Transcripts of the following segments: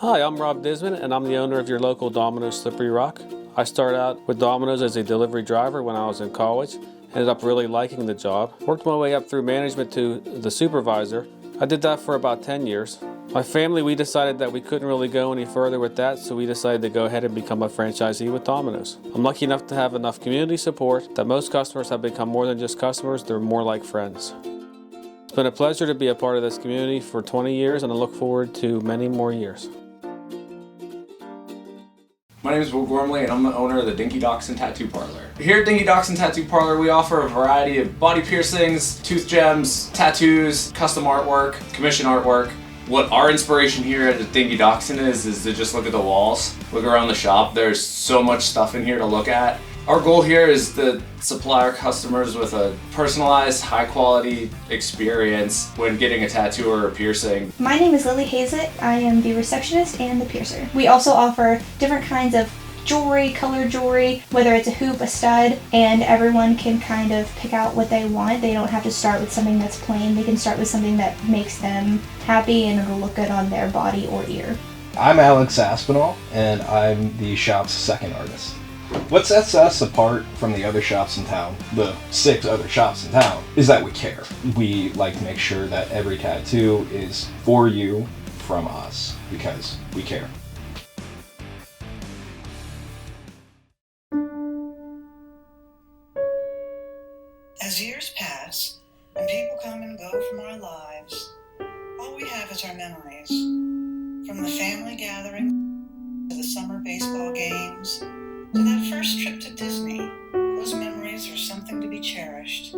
Hi, I'm Rob Disman, and I'm the owner of your local Domino's Slippery Rock. I started out with Domino's as a delivery driver when I was in college. Ended up really liking the job. Worked my way up through management to the supervisor. I did that for about 10 years. My family, we decided that we couldn't really go any further with that, so we decided to go ahead and become a franchisee with Domino's. I'm lucky enough to have enough community support that most customers have become more than just customers, they're more like friends. It's been a pleasure to be a part of this community for 20 years, and I look forward to many more years. My name is Will Gormley, and I'm the owner of the Dinky Dachshund Tattoo Parlor. Here at Dinky Dachshund Tattoo Parlor, we offer a variety of body piercings, tooth gems, tattoos, custom artwork, commission artwork. What our inspiration here at the Dinky Dachshund is to just look at the walls, look around the shop. There's so much stuff in here to look at. Our goal here is to supply our customers with a personalized, high-quality experience when getting a tattoo or a piercing. My name is Lily Hazett. I am the receptionist and the piercer. We also offer different kinds of jewelry, colored jewelry, whether it's a hoop, a stud, and everyone can kind of pick out what they want. They don't have to start with something that's plain. They can start with something that makes them happy and it'll look good on their body or ear. I'm Alex Aspinall, and I'm the shop's second artist. What sets us apart from the other shops in town, the 6 other shops in town, is that we care. We like to make sure that every tattoo is for you from us because we care. As years pass and people come and go from our lives, all we have is our memories. From the family gathering to the summer baseball games, to that first trip to Disney, those memories are something to be cherished.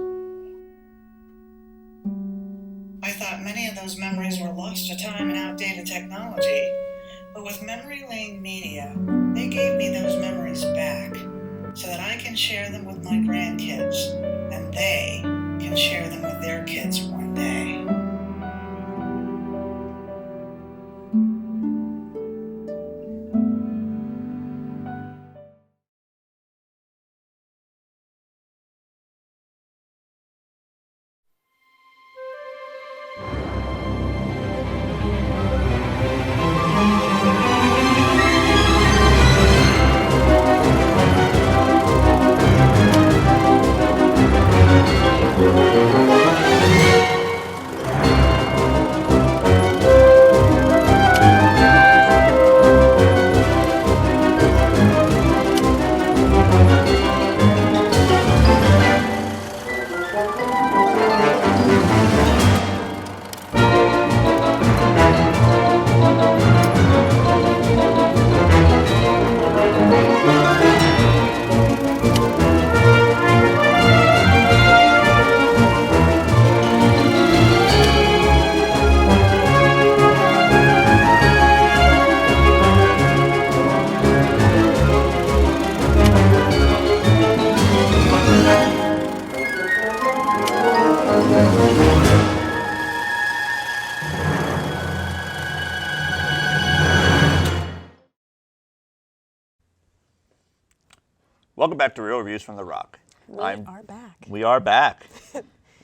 I thought many of those memories were lost to time and outdated technology, but with Memory Lane Media, they gave me those memories back so that I can share them with my grandkids, and they can share them with their kids one day. Welcome back to Real Reviews from The Rock. We are back.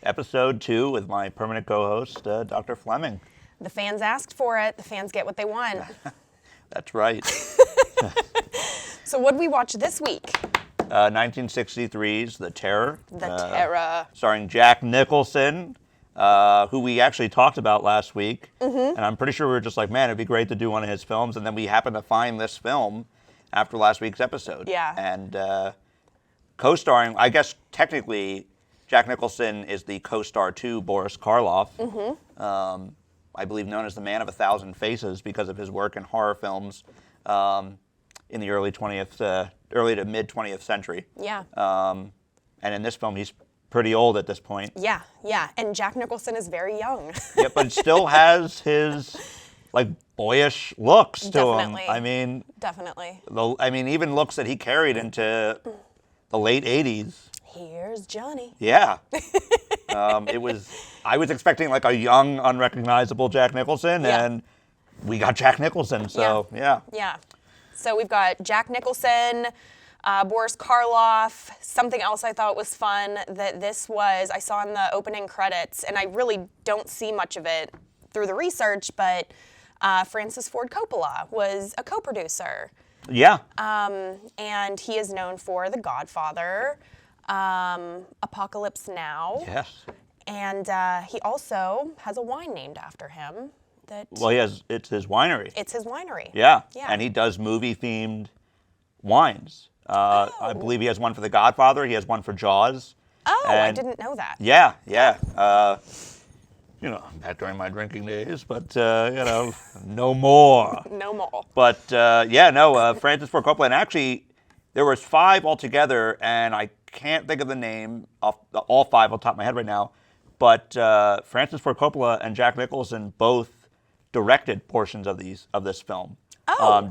Episode 2 with my permanent co-host, Dr. Fleming. The fans asked for it. The fans get what they want. That's right. So what did we watch this week? 1963's The Terror. The Terror. Starring Jack Nicholson, who we actually talked about last week. Mm-hmm. And I'm pretty sure we were just like, man, it'd be great to do one of his films. And then we happened to find this film after last week's episode. Yeah. And co-starring, I guess technically, Jack Nicholson is the co-star to Boris Karloff. Mm-hmm. I believe known as the Man of 1,000 Faces because of his work in horror films in the early to mid 20th century. Yeah. And in this film, he's pretty old at this point. Yeah, yeah. And Jack Nicholson is very young. Yeah, but still has his like boyish looks to Definitely. him. I mean, Definitely. Even looks that he carried into the late 80s. Here's Johnny. Yeah. I was expecting like a young, unrecognizable Jack Nicholson, Yeah. and we got Jack Nicholson, so yeah. Yeah. So we've got Jack Nicholson, Boris Karloff. Something else I thought was fun that I saw in the opening credits, and I really don't see much of it through the research, but Francis Ford Coppola was a co-producer. Yeah. And he is known for The Godfather, Apocalypse Now. Yes. And he also has a wine named after him. Well, it's his winery. It's his winery. Yeah. Yeah. And he does movie-themed wines. I believe he has one for The Godfather. He has one for Jaws. Oh, I And- didn't know that. Yeah, yeah. Back during my drinking days, but, no more. No more. But, Francis Ford Coppola. And actually, there was 5 altogether, and I can't think of the name off all 5 on top of my head right now. But Francis Ford Coppola and Jack Nicholson both directed portions of this film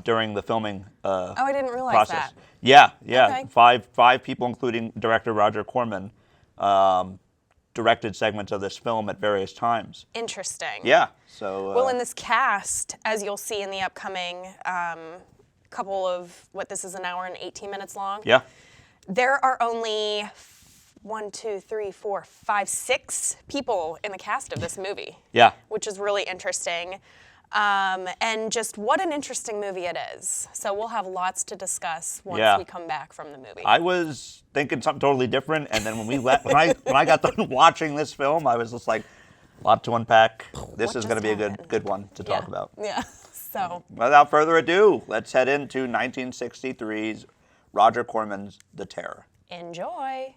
during the filming I didn't realize process. that. Yeah. Okay. Five people, including director Roger Corman, directed segments of this film at various times. Interesting. Yeah. So. Well, in this cast, as you'll see in the upcoming couple of, this is an hour and 18 minutes long. Yeah. There are only 6 people in the cast of this movie. Yeah. Which is really interesting. And just what an interesting movie it is. So we'll have lots to discuss once we come back from the movie. I was thinking something totally different, and then when I got done watching this film, I was just like, a lot to unpack. This is going to be a good one to talk about. Yeah. So. Without further ado, let's head into 1963's Roger Corman's The Terror. Enjoy.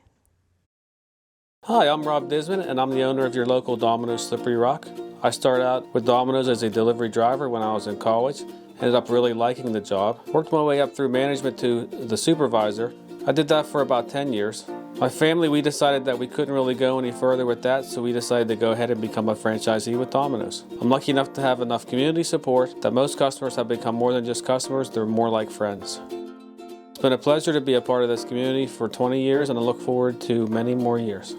Hi, I'm Rob Disman, and I'm the owner of your local Domino's Slippery Rock. I started out with Domino's as a delivery driver when I was in college. Ended up really liking the job. Worked my way up through management to the supervisor. I did that for about 10 years. My family, we decided that we couldn't really go any further with that, so we decided to go ahead and become a franchisee with Domino's. I'm lucky enough to have enough community support that most customers have become more than just customers, they're more like friends. It's been a pleasure to be a part of this community for 20 years, and I look forward to many more years.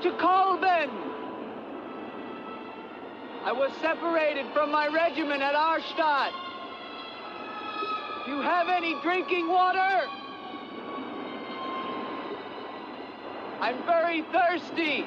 to Kolben. I was separated from my regiment at Arstadt. Do you have any drinking water? I'm very thirsty.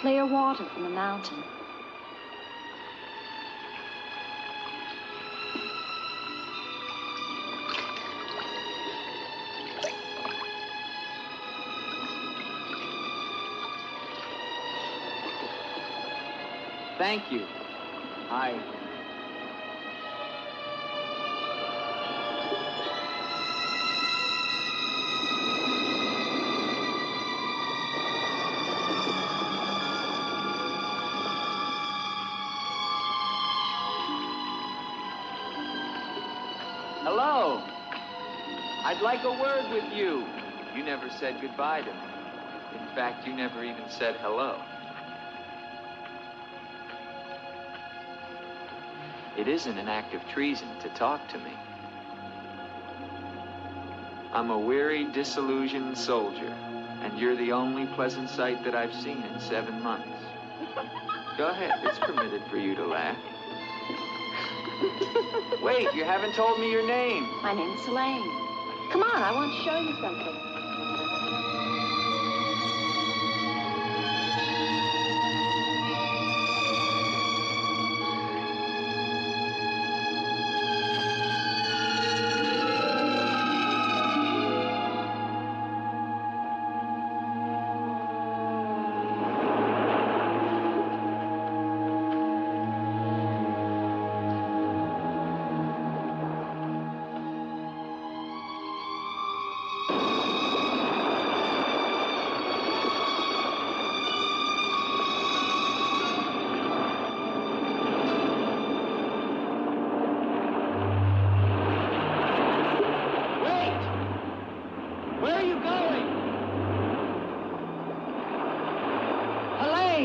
Clear water from the mountain. Thank you. Hello. I'd like a word with you. You never said goodbye to me. In fact, you never even said hello. It isn't an act of treason to talk to me. I'm a weary, disillusioned soldier, and you're the only pleasant sight that I've seen in 7 months. Go ahead, it's permitted for you to laugh. Wait, you haven't told me your name. My name's Elaine. Come on, I want to show you something.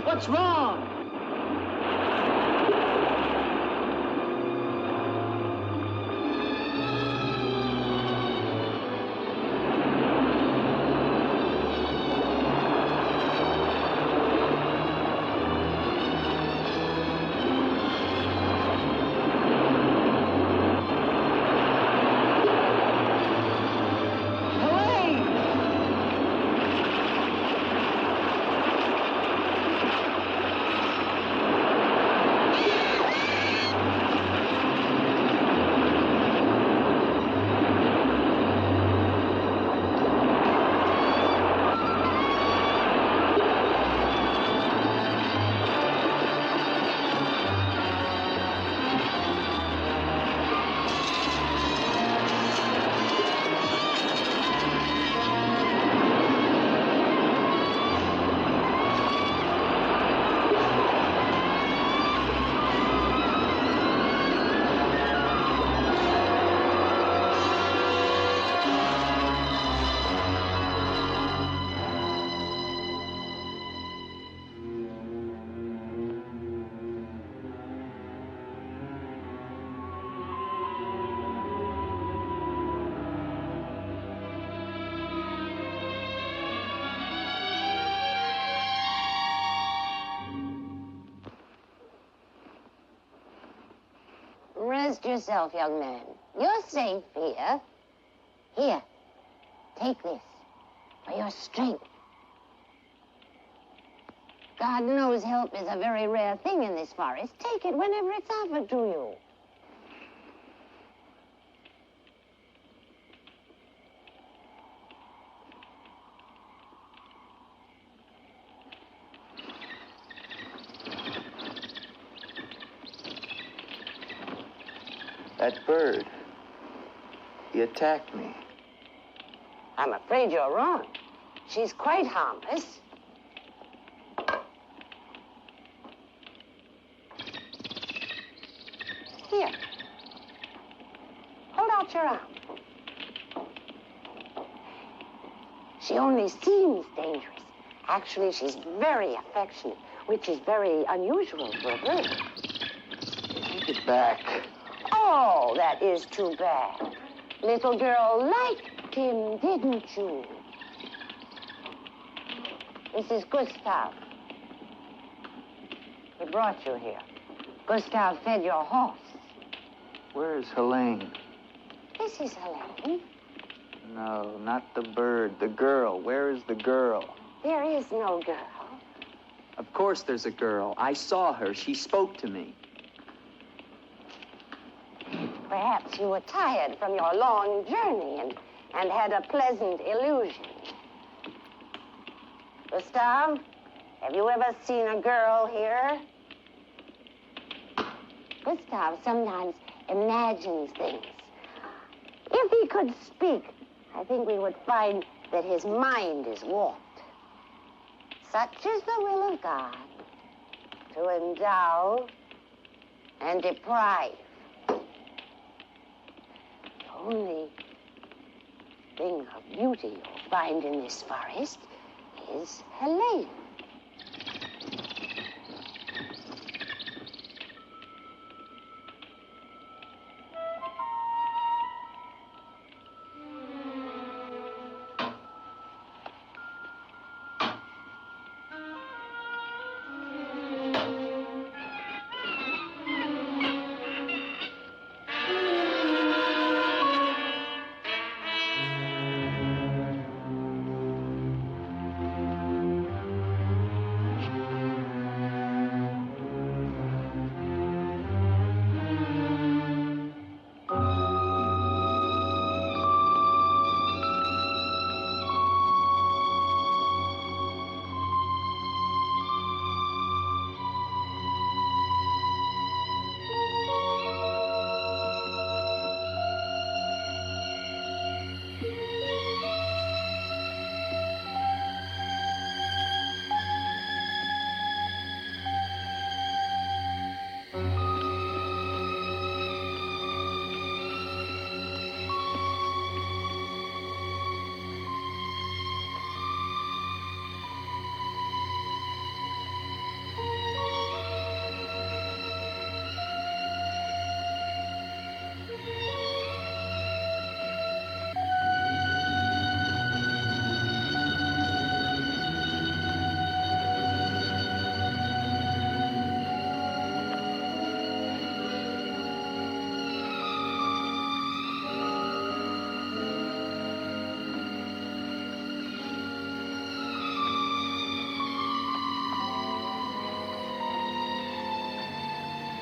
What's wrong? Rest yourself, young man. You're safe here. Here, take this for your strength. God knows help is a very rare thing in this forest. Take it whenever it's offered to you. That bird, He attacked me. I'm afraid you're wrong. She's quite harmless. Here. Hold out your arm. She only seems dangerous. Actually, she's very affectionate, which is very unusual for a bird. Take it back. Oh, that is too bad. Little girl liked him, didn't you? This is Gustav. He brought you here. Gustav fed your horse. Where's Helene? This is Helene. No, not the bird. The girl. Where is the girl? There is no girl. Of course there's a girl. I saw her. She spoke to me. Perhaps you were tired from your long journey and had a pleasant illusion. Gustav, have you ever seen a girl here? Gustav sometimes imagines things. If he could speak, I think we would find that his mind is warped. Such is the will of God, to endow and deprive. The only thing of beauty you'll find in this forest is Helene.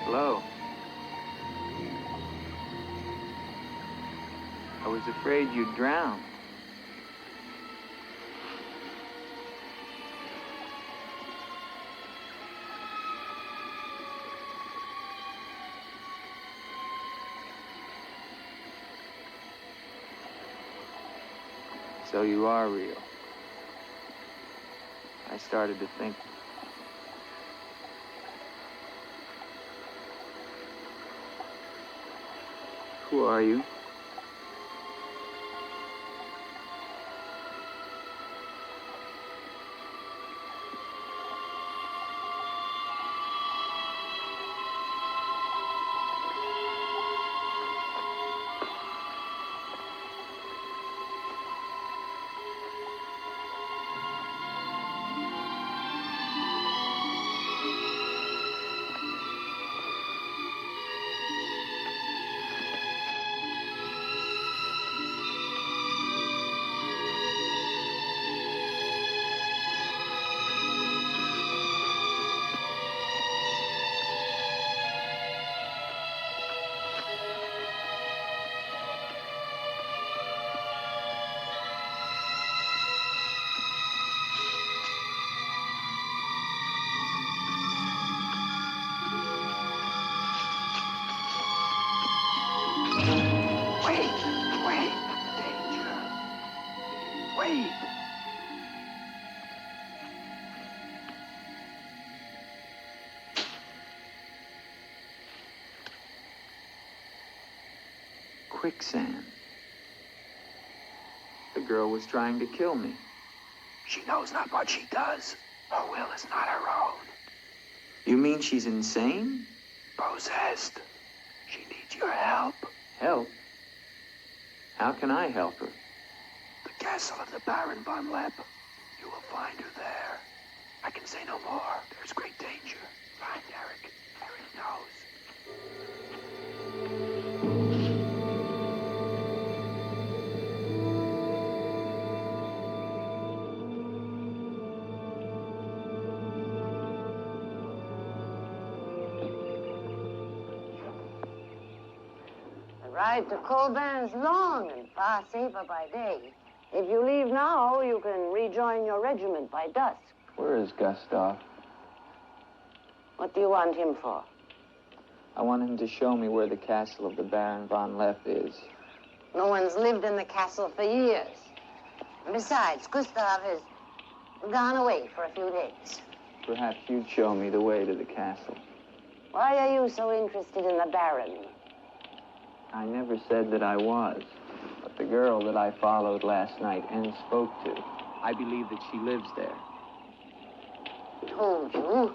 Hello. I was afraid you'd drown. So you are real. I started to think. Who are you? Wait! Quicksand. The girl was trying to kill me. She knows not what she does. Her will is not her own. You mean she's insane? Possessed. She needs your help. Help? How can I help her? The castle of the Baron von Lepp. You will find her there. I can say no more. There's great danger. Find Eric. Eric knows. The ride to Colbert is long and far safer by day. If you leave now, you can rejoin your regiment by dusk. Where is Gustav? What do you want him for? I want him to show me where the castle of the Baron von Lepp is. No one's lived in the castle for years. And besides, Gustav has gone away for a few days. Perhaps you'd show me the way to the castle. Why are you so interested in the Baron? I never said that I was, but the girl that I followed last night and spoke to, I believe that she lives there. Told you.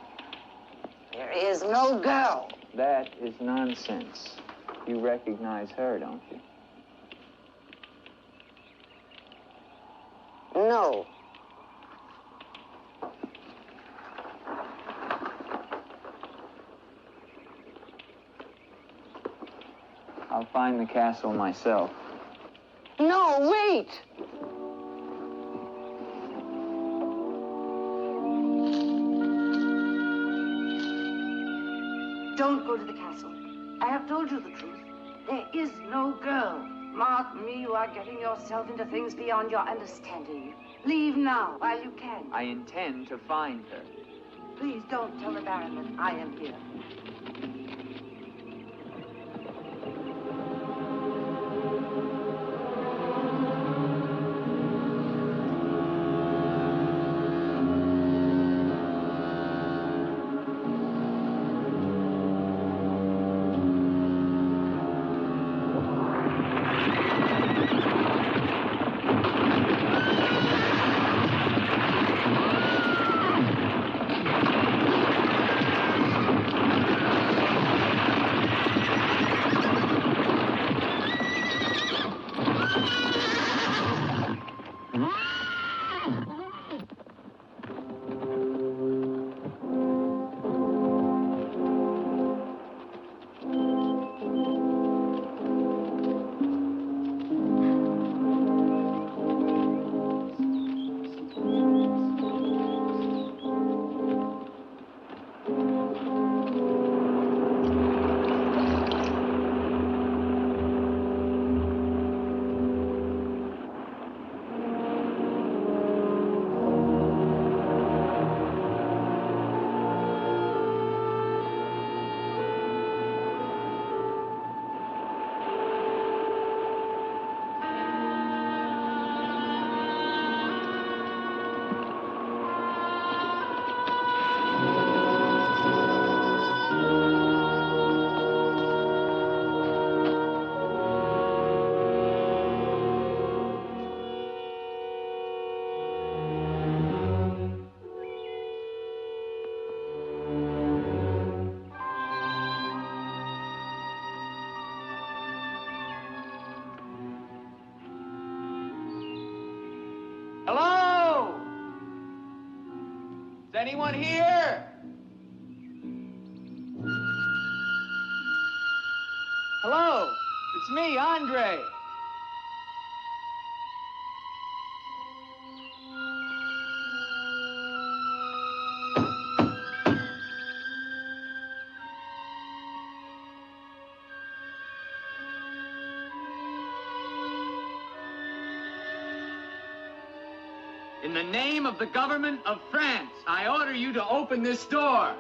There is no girl. That is nonsense. You recognize her, don't you? No. I'll find the castle myself. No, wait! Don't go to the castle. I have told you the truth. There is no girl. Mark me, you are getting yourself into things beyond your understanding. Leave now, while you can. I intend to find her. Please don't tell the Baron that I am here. Hello? Is anyone here? Hello? It's me, Andre. In the name of the government of France, I order you to open this door.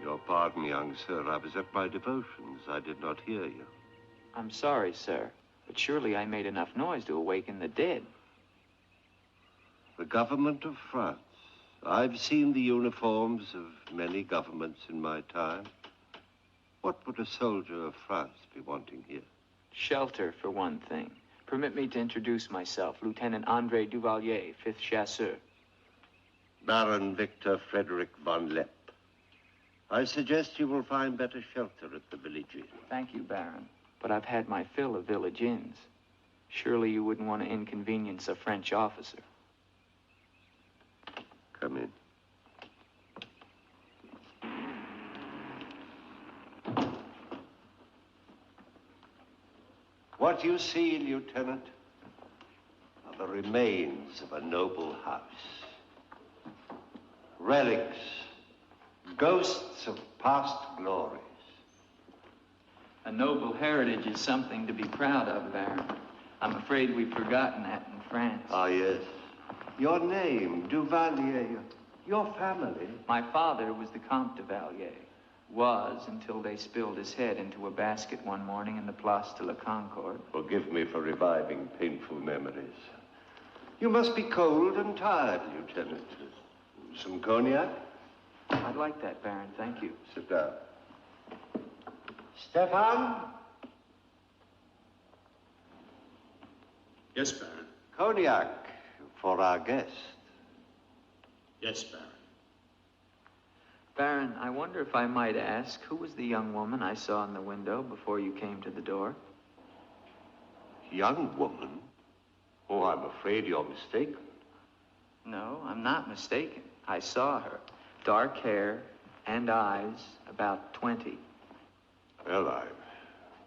Your pardon, young sir. I was at my devotions. I did not hear you. I'm sorry, sir. But surely I made enough noise to awaken the dead. The government of France. I've seen the uniforms of many governments in my time. What would a soldier of France be wanting here? Shelter, for one thing. Permit me to introduce myself, Lieutenant Andre Duvalier, 5th Chasseur. Baron Victor Frederick von Lepp. I suggest you will find better shelter at the village inn. Thank you, Baron. But I've had my fill of village inns. Surely you wouldn't want to inconvenience a French officer. Come in. What you see, Lieutenant, are the remains of a noble house. Relics, ghosts of past glories. A noble heritage is something to be proud of, Baron. I'm afraid we've forgotten that in France. Ah, yes. Your name, Duvalier, your family. My father was the Comte de Valier. Was until they spilled his head into a basket one morning in the Place de la Concorde. Forgive me for reviving painful memories. You must be cold and tired, Lieutenant. Some cognac? I'd like that, Baron. Thank you. Sit down. Stefan? Yes, Baron. Cognac for our guest. Yes, Baron. Baron, I wonder if I might ask, who was the young woman I saw in the window before you came to the door? Young woman? Oh, I'm afraid you're mistaken. No, I'm not mistaken. I saw her. Dark hair and eyes, about 20. Well, I'm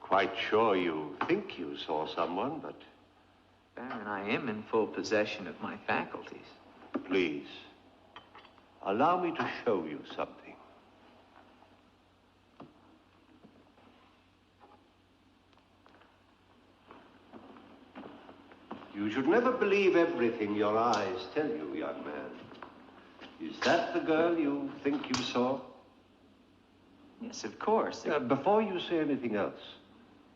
quite sure you think you saw someone, but... Baron, I am in full possession of my faculties. Please, allow me to show you something. You should never believe everything your eyes tell you, young man. Is that the girl you think you saw? Yes, of course. Before you say anything else,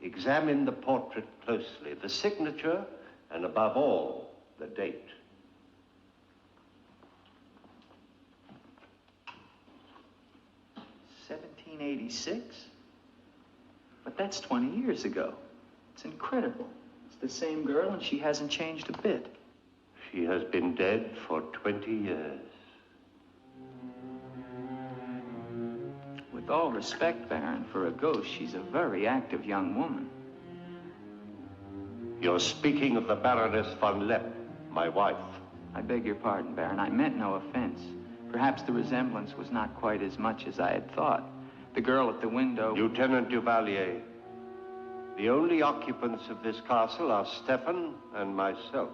examine the portrait closely, the signature, and above all, the date. $1786? But that's 20 years ago. It's incredible. It's the same girl and she hasn't changed a bit. She has been dead for 20 years. With all respect, Baron, for a ghost, she's a very active young woman. You're speaking of the Baroness von Lepp, my wife. I beg your pardon, Baron. I meant no offense. Perhaps the resemblance was not quite as much as I had thought. The girl at the window... Lieutenant Duvalier, the only occupants of this castle are Stefan and myself.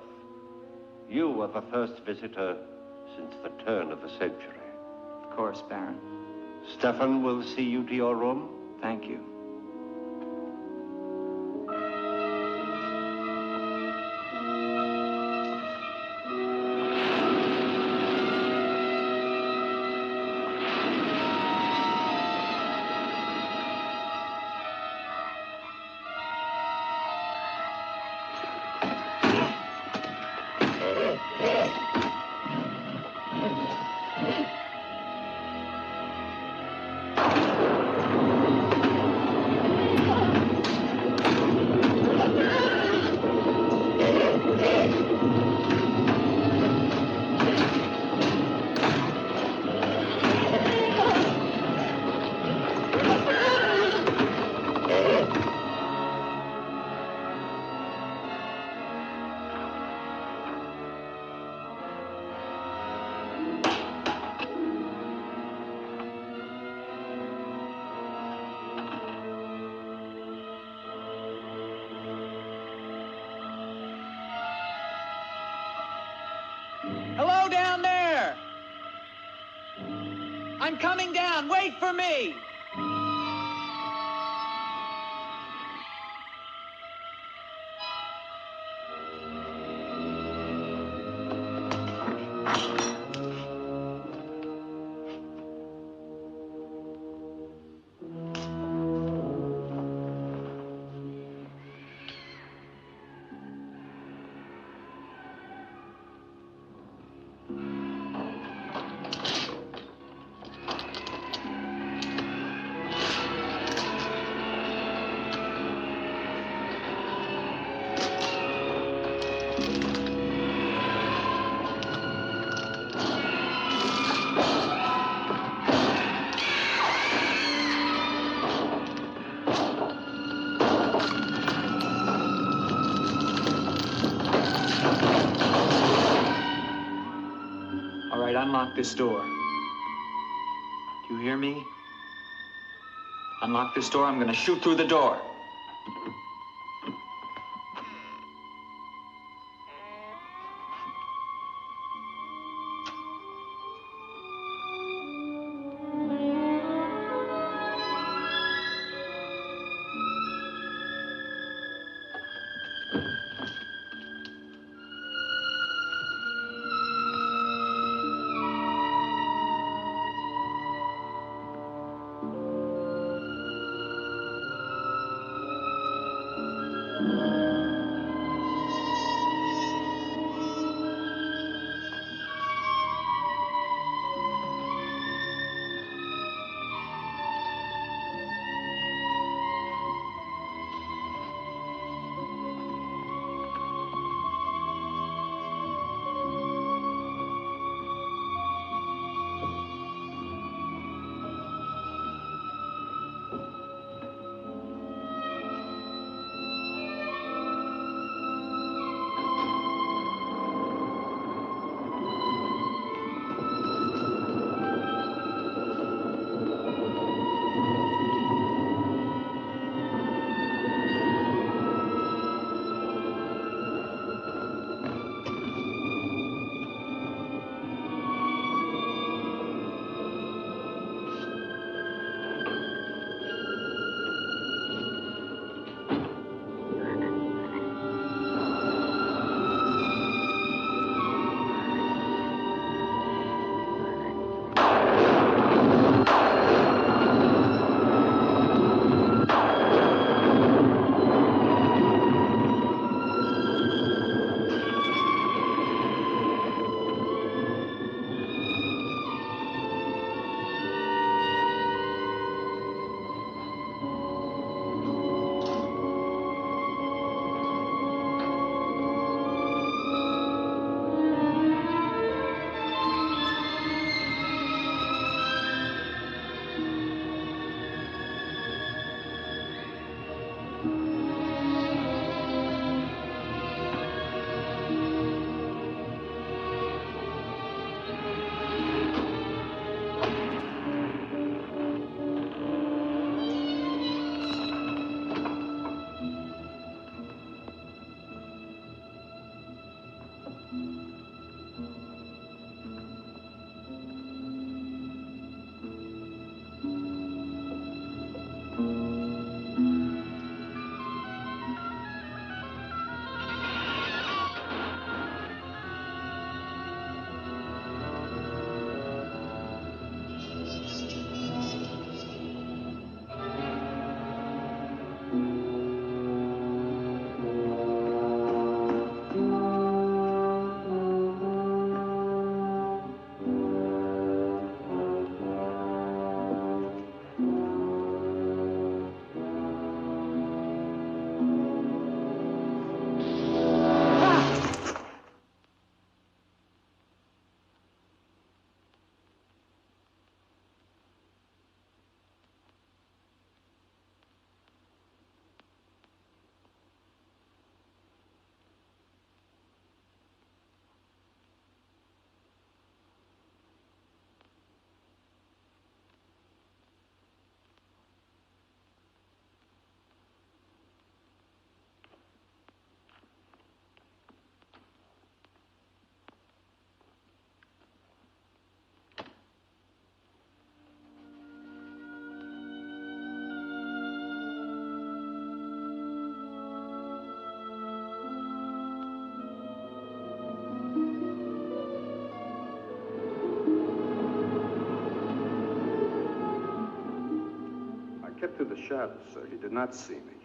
You are the first visitor since the turn of the century. Of course, Baron. Stefan will see you to your room. Thank you. Hello down there! I'm coming down. Wait for me! unlock this door. Do you hear me? Unlock this door, I'm gonna shoot through the door. Kept through the shadows, sir. He did not see me.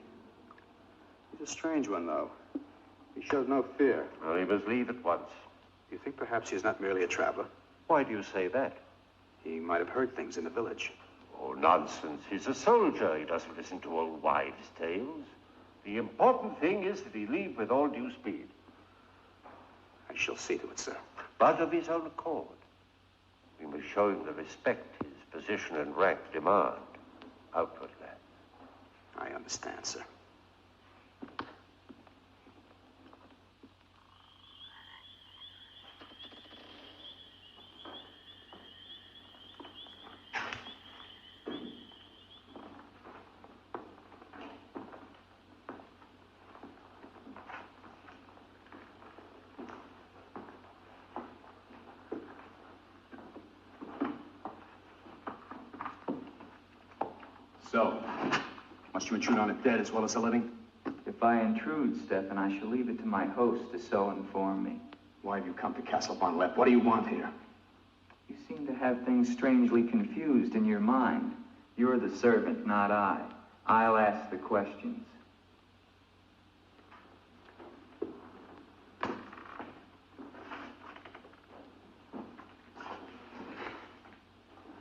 He's a strange one, though. He showed no fear. Well, he must leave at once. You think perhaps he's not merely a traveler? Why do you say that? He might have heard things in the village. Oh, nonsense. He's a soldier. He doesn't listen to old wives' tales. The important thing is that he leave with all due speed. I shall see to it, sir. But of his own accord. We must show him the respect his position and rank demand. Outwardly. I understand, sir. So, must you intrude on the dead as well as the living? If I intrude, Stefan, I shall leave it to my host to so inform me. Why have you come to Castle von Lepp? What do you want here? You seem to have things strangely confused in your mind. You're the servant, not I. I'll ask the questions.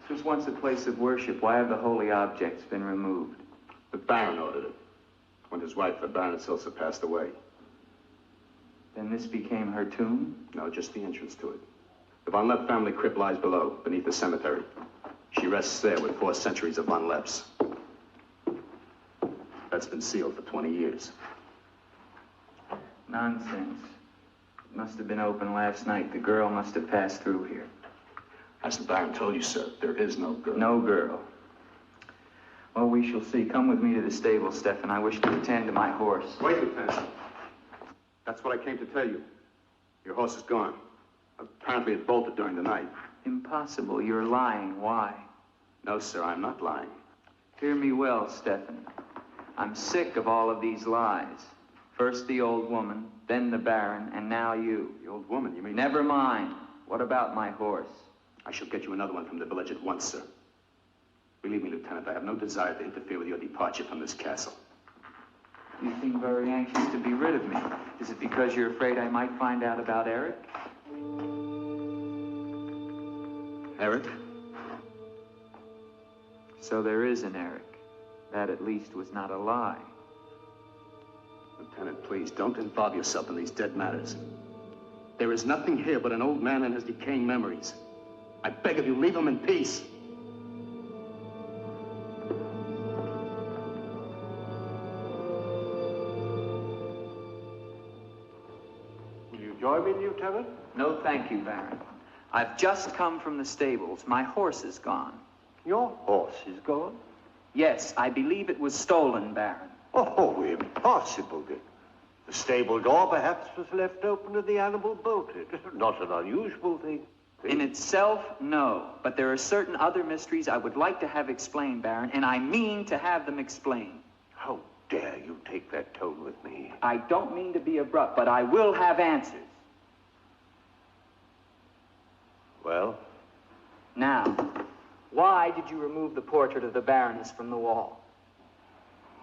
This was once a place of worship. Why have the holy objects been removed? The Baron ordered it. When his wife, the Baroness Ilsa, passed away. Then this became her tomb? No, just the entrance to it. The Von Lepp family crypt lies below, beneath the cemetery. She rests there with 4 centuries of Von Lepps. That's been sealed for 20 years. Nonsense. It must have been open last night. The girl must have passed through here. As the Baron told you, sir, there is no girl. No girl. Well, we shall see. Come with me to the stable, Stefan. I wish to attend to my horse. Wait, Lieutenant. That's what I came to tell you. Your horse is gone. Apparently it bolted during the night. Impossible. You're lying. Why? No, sir, I'm not lying. Hear me well, Stefan. I'm sick of all of these lies. First the old woman, then the Baron, and now you. The old woman, you mean? Never mind. What about my horse? I shall get you another one from the village at once, sir. Believe me, Lieutenant, I have no desire to interfere with your departure from this castle. You seem very anxious to be rid of me. Is it because you're afraid I might find out about Eric? Eric? So there is an Eric. That at least was not a lie. Lieutenant, please, don't involve yourself in these dead matters. There is nothing here but an old man and his decaying memories. I beg of you, leave him in peace. Will you join me, Lieutenant? No, thank you, Baron. I've just come from the stables. My horse is gone. Your horse is gone? Yes, I believe it was stolen, Baron. Oh, impossible, Dick. The stable door perhaps was left open and the animal bolted. Not an unusual thing. In itself, no. But there are certain other mysteries I would like to have explained, Baron, and I mean to have them explained. How dare you take that tone with me? I don't mean to be abrupt, but I will have answers. Well? Now, why did you remove the portrait of the Baroness from the wall?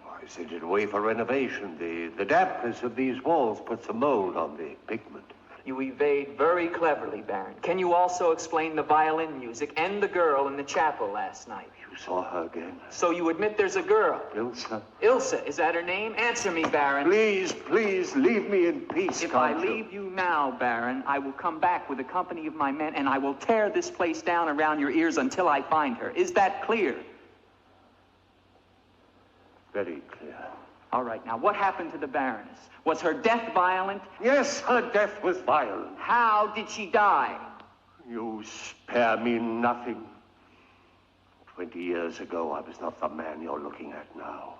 I sent it away for renovation. The dampness of these walls puts a mold on the pigment. You evade very cleverly, Baron. Can you also explain the violin music and the girl in the chapel last night? You saw her again? So you admit there's a girl? Ilsa. Ilsa, is that her name? Answer me, Baron. Please, please, leave me in peace, If I leave you now, Baron, I will come back with a company of my men and I will tear this place down around your ears until I find her. Is that clear? Very clear. All right, now what happened to the Baroness? Was her death violent? Yes, her death was violent. How did she die? You spare me nothing. 20 years ago, I was not the man you're looking at now.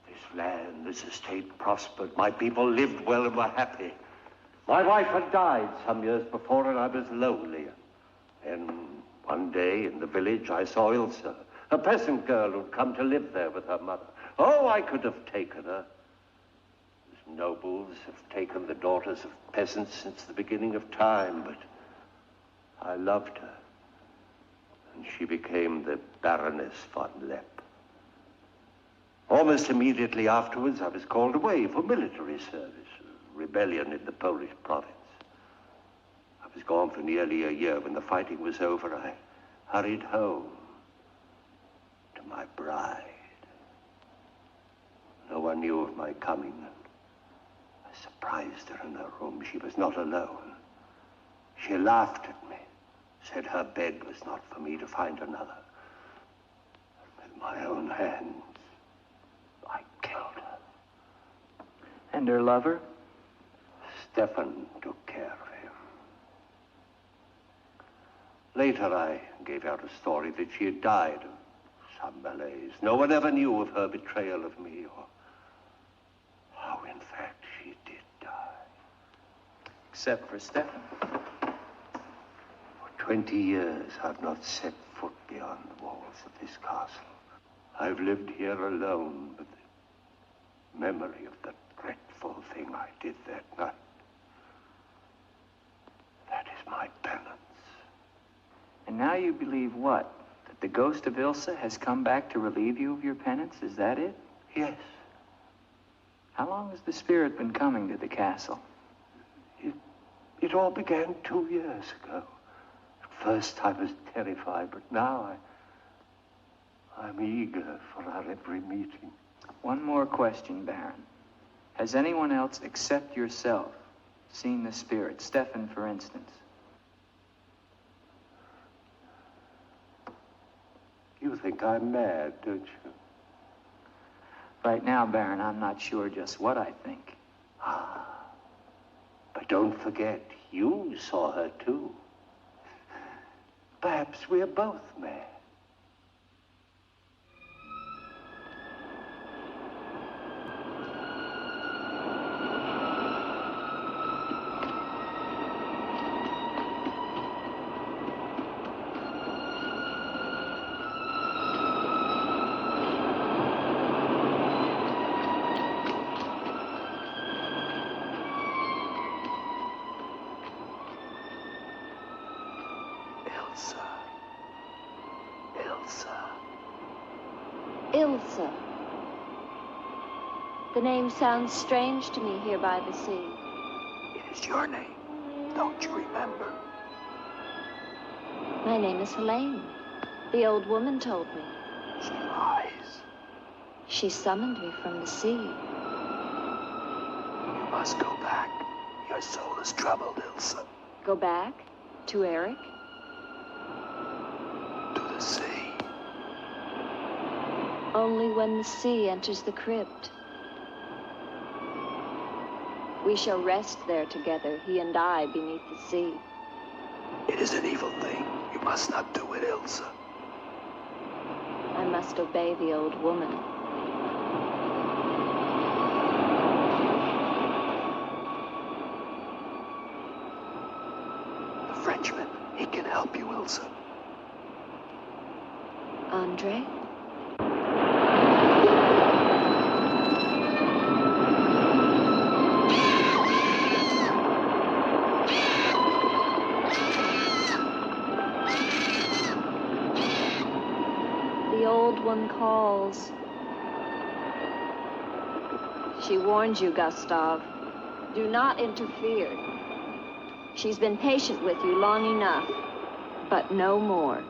This land, this estate prospered. My people lived well and were happy. My wife had died some years before, and I was lonely. And one day in the village, I saw Ilsa, a peasant girl who'd come to live there with her mother. Oh, I could have taken her. As nobles have taken the daughters of peasants since the beginning of time, but I loved her. And she became the Baroness von Lepp. Almost immediately afterwards, I was called away for military service, a rebellion in the Polish province. I was gone for nearly a year. When the fighting was over, I hurried home to my bride. No one knew of my coming. I surprised her in her room. She was not alone. She laughed at me, said her bed was not for me to find another. With my own hands, I killed her. And her lover? Stefan took care of him. Later, I gave out a story that she had died of some malaise. No one ever knew of her betrayal of me, or how, in fact, she did die. Except for Stefan. For 20 years, I've not set foot beyond the walls of this castle. I've lived here alone with the memory of the dreadful thing I did that night. That is my penance. And now you believe what? That the ghost of Ilsa has come back to relieve you of your penance? Is that it? Yes. How long has the spirit been coming to the castle? It all began 2 years ago. At first I was terrified, but now I'm eager for our every meeting. One more question, Baron. Has anyone else except yourself seen the spirit? Stefan, for instance. You think I'm mad, don't you? Right now, Baron, I'm not sure just what I think. But don't forget, you saw her too. Perhaps we're both mad. Ilsa. The name sounds strange to me here by the sea. It is your name. Don't you remember? My name is Helene. The old woman told me. She lies. She summoned me from the sea. You must go back. Your soul is troubled, Ilsa. Go back? To Eric? To the sea. Only when the sea enters the crypt. We shall rest there together, he and I, beneath the sea. It is an evil thing. You must not do it, Ilsa. I must obey the old woman. The Frenchman, he can help you, Ilsa. Andre? The old one calls. She warns you, Gustav. Do not interfere. She's been patient with you long enough, but no more.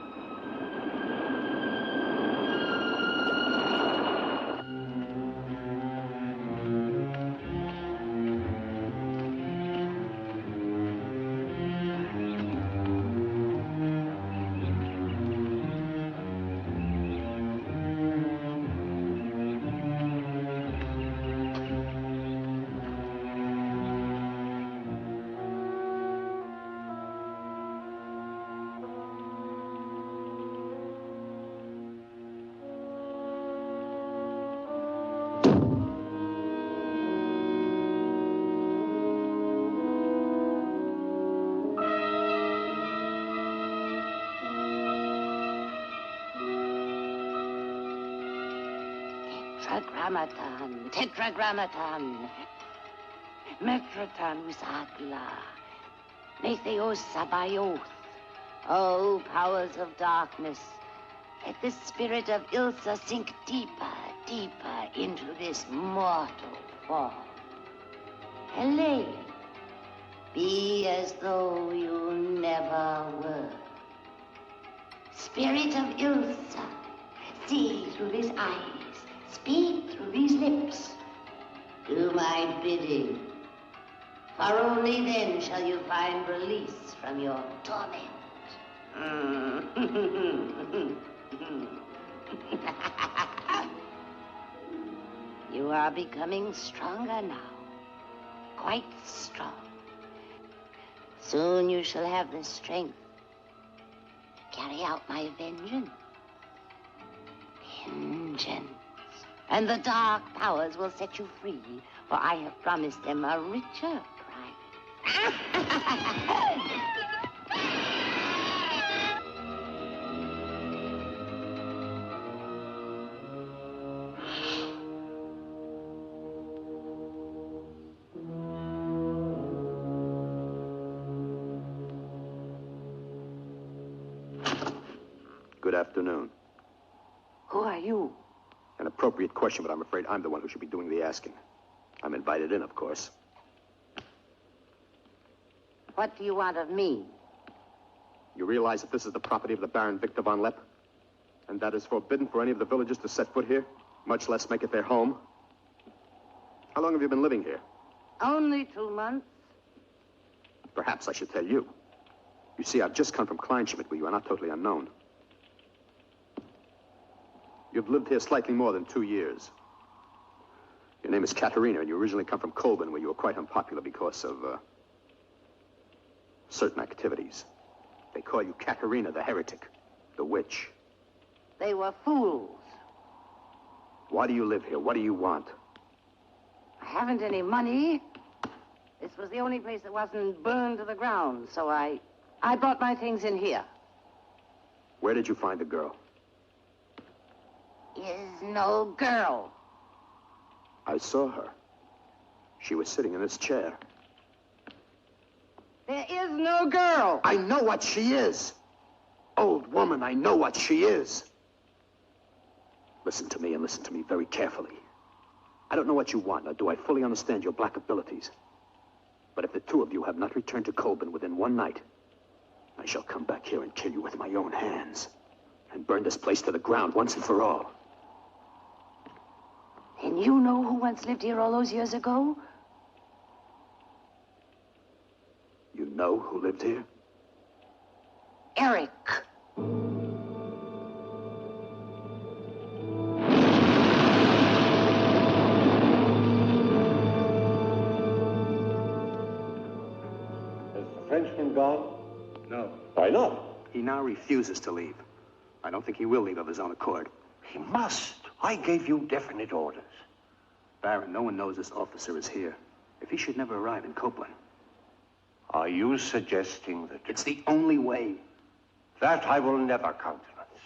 Tetragrammaton, tetragrammaton. Metroton usagla. Metheos sabayoth. O powers of darkness, let the spirit of Ilsa sink deeper, deeper into this mortal form. Helene, be as though you never were. Spirit of Ilsa, see through these eyes. Speak through these lips. Do my bidding. For only then shall you find release from your torment. You are becoming stronger now. Quite strong. Soon you shall have the strength to carry out my vengeance. Vengeance. And the dark powers will set you free, for I have promised them a richer prize. afternoon. Who are you? An appropriate question, but I'm afraid I'm the one who should be doing the asking. I'm invited in, of course. What do you want of me? You realize that this is the property of the Baron Victor von Lepp? And that is forbidden for any of the villagers to set foot here, much less make it their home? How long have you been living here? Only 2 months. Perhaps I should tell you. You see, I've just come from Kleinschmidt, where you are not totally unknown. You've lived here slightly more than 2 years. Your name is Katerina, and you originally come from Colburn, where you were quite unpopular because of, certain activities. They call you Katerina the heretic, the witch. They were fools. Why do you live here? What do you want? I haven't any money. This was the only place that wasn't burned to the ground, so I brought my things in here. Where did you find the girl? Is no girl. I saw her. She was sitting in this chair. There is no girl. I know what she is. Old woman, I know what she is. Listen to me, and listen to me very carefully. I don't know what you want, nor do I fully understand your black abilities. But if the two of you have not returned to Colburn within one night, I shall come back here and kill you with my own hands, and burn this place to the ground once and for all. And you know who once lived here all those years ago? You know who lived here? Eric. Has the Frenchman gone? No. Why not? He now refuses to leave. I don't think he will leave of his own accord. He must. I gave you definite orders. Baron, no one knows this officer is here. If he should never arrive in Copeland. Are you suggesting that... It's the only way. That I will never countenance.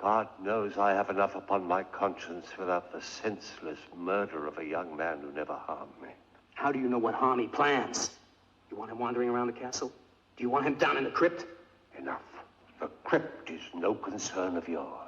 God knows I have enough upon my conscience without the senseless murder of a young man who never harmed me. How do you know what harm he plans? You want him wandering around the castle? Do you want him down in the crypt? Enough. The crypt is no concern of yours.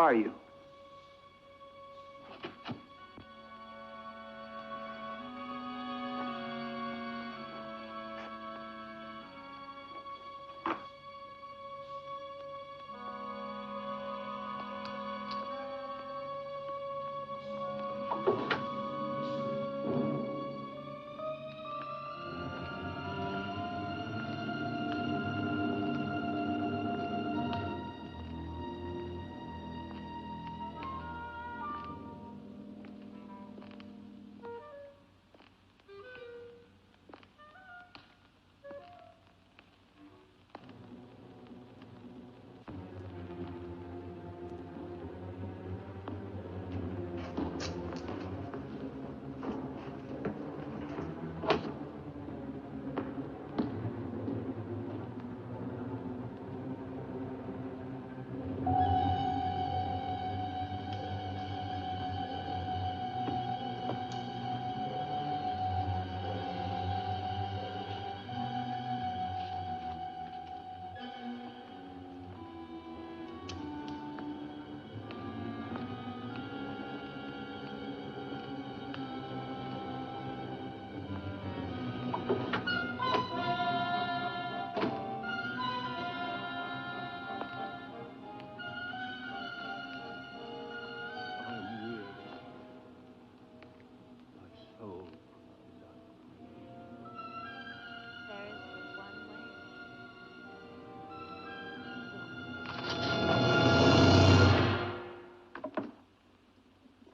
are you?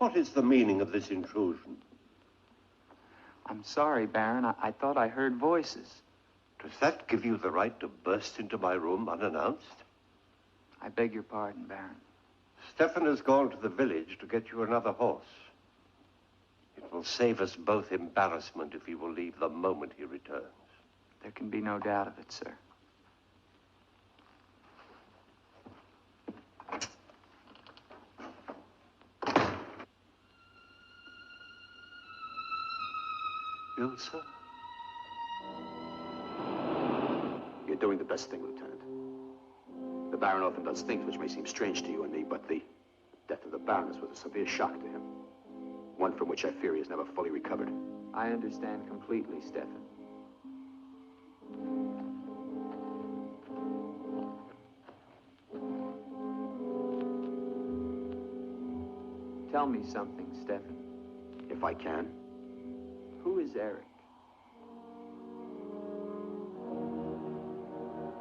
What is the meaning of this intrusion? I'm sorry, Baron. I thought I heard voices. Does that give you the right to burst into my room unannounced? I beg your pardon, Baron. Stefan has gone to the village to get you another horse. It will save us both embarrassment if he will leave the moment he returns. There can be no doubt of it, sir. Ilsa? You're doing the best thing, Lieutenant. The Baron often does things which may seem strange to you and me, but the death of the Baroness was a severe shock to him. One from which I fear he has never fully recovered. I understand completely, Stefan. Tell me something, Stefan. If I can. Who is Eric?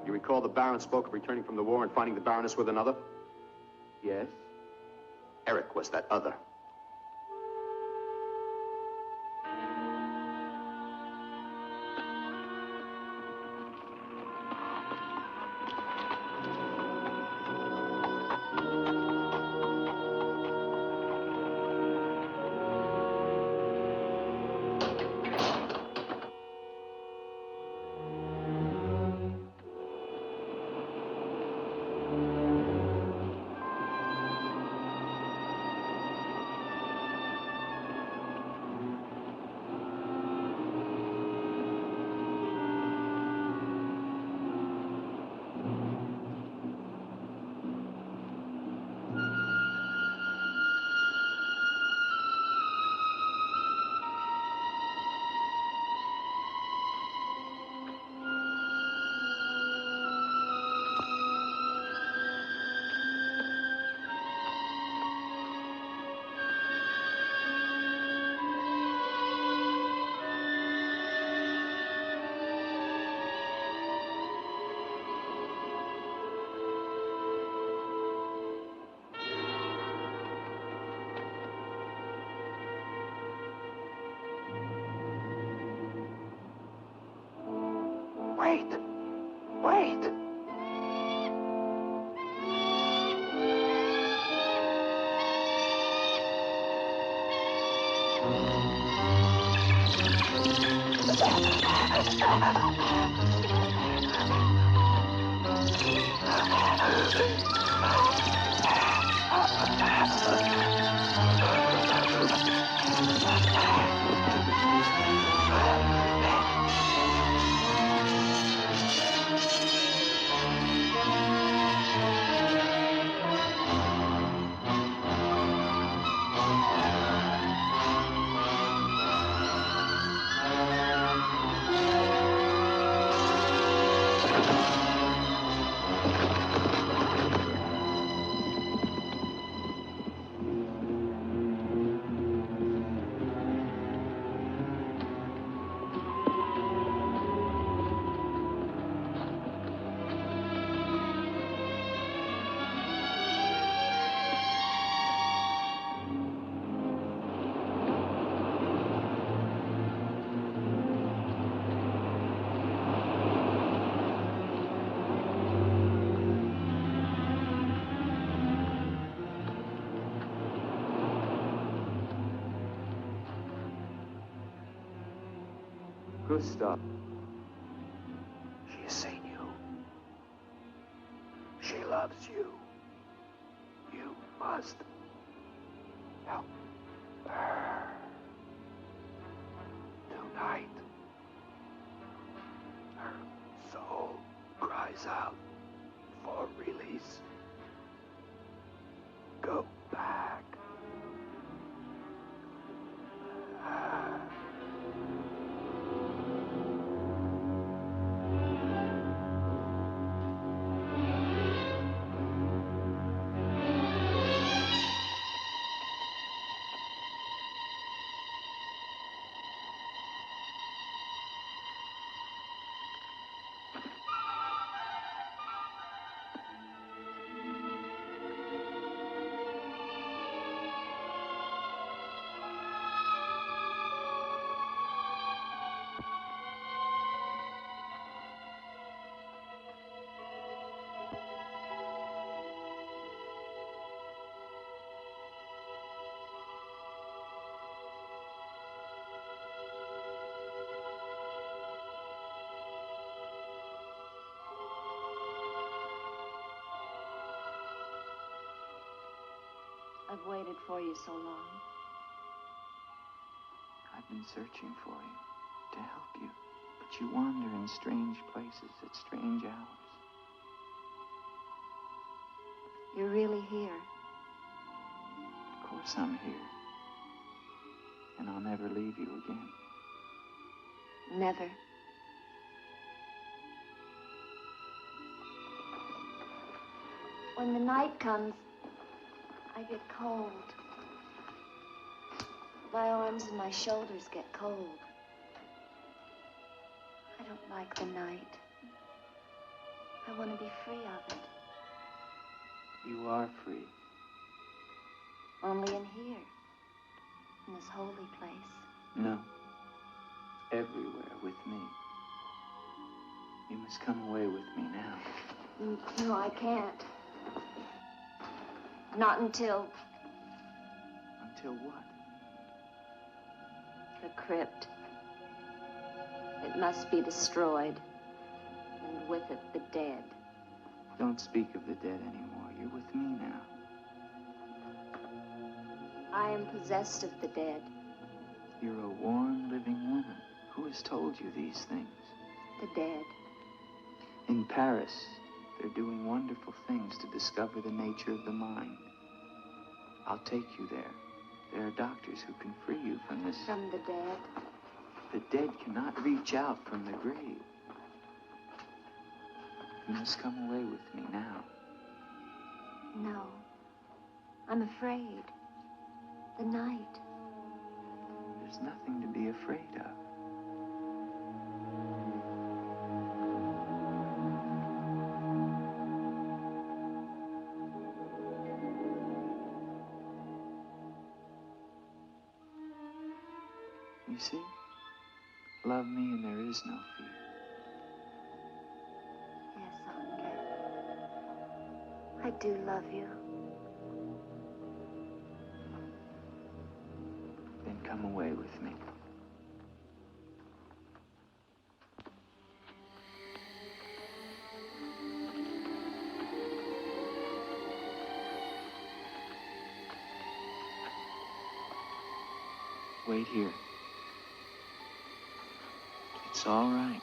You recall the Baron spoke of returning from the war and finding the Baroness with another? Yes. Eric was that other. Wait! Wait! Gustav. She has seen you. She loves you. You must help her. Tonight, her soul cries out for release. Go back. I've waited for you so long. I've been searching for you, to help you, but you wander in strange places at strange hours. You're really here. Of course I'm here. And I'll never leave you again. Never. When the night comes, I get cold. My arms and my shoulders get cold. I don't like the night. I want to be free of it. You are free. Only in here, in this holy place. No. Everywhere with me. You must come away with me now. No, I can't. Not until Until what? the crypt. It must be destroyed, and with it the dead. Don't speak of the dead anymore. You're with me now. I am possessed of the dead. You're a warm, living woman. Who has told you these things? The dead. In Paris, they're doing wonderful things to discover the nature of the mind. I'll take you there. There are doctors who can free you from this. From the dead. The dead cannot reach out from the grave. You must come away with me now. No. I'm afraid. The night. There's nothing to be afraid of. You see? Love me and there is no fear. Yes, Andre. I do love you. Then come away with me. Wait here. It's all right.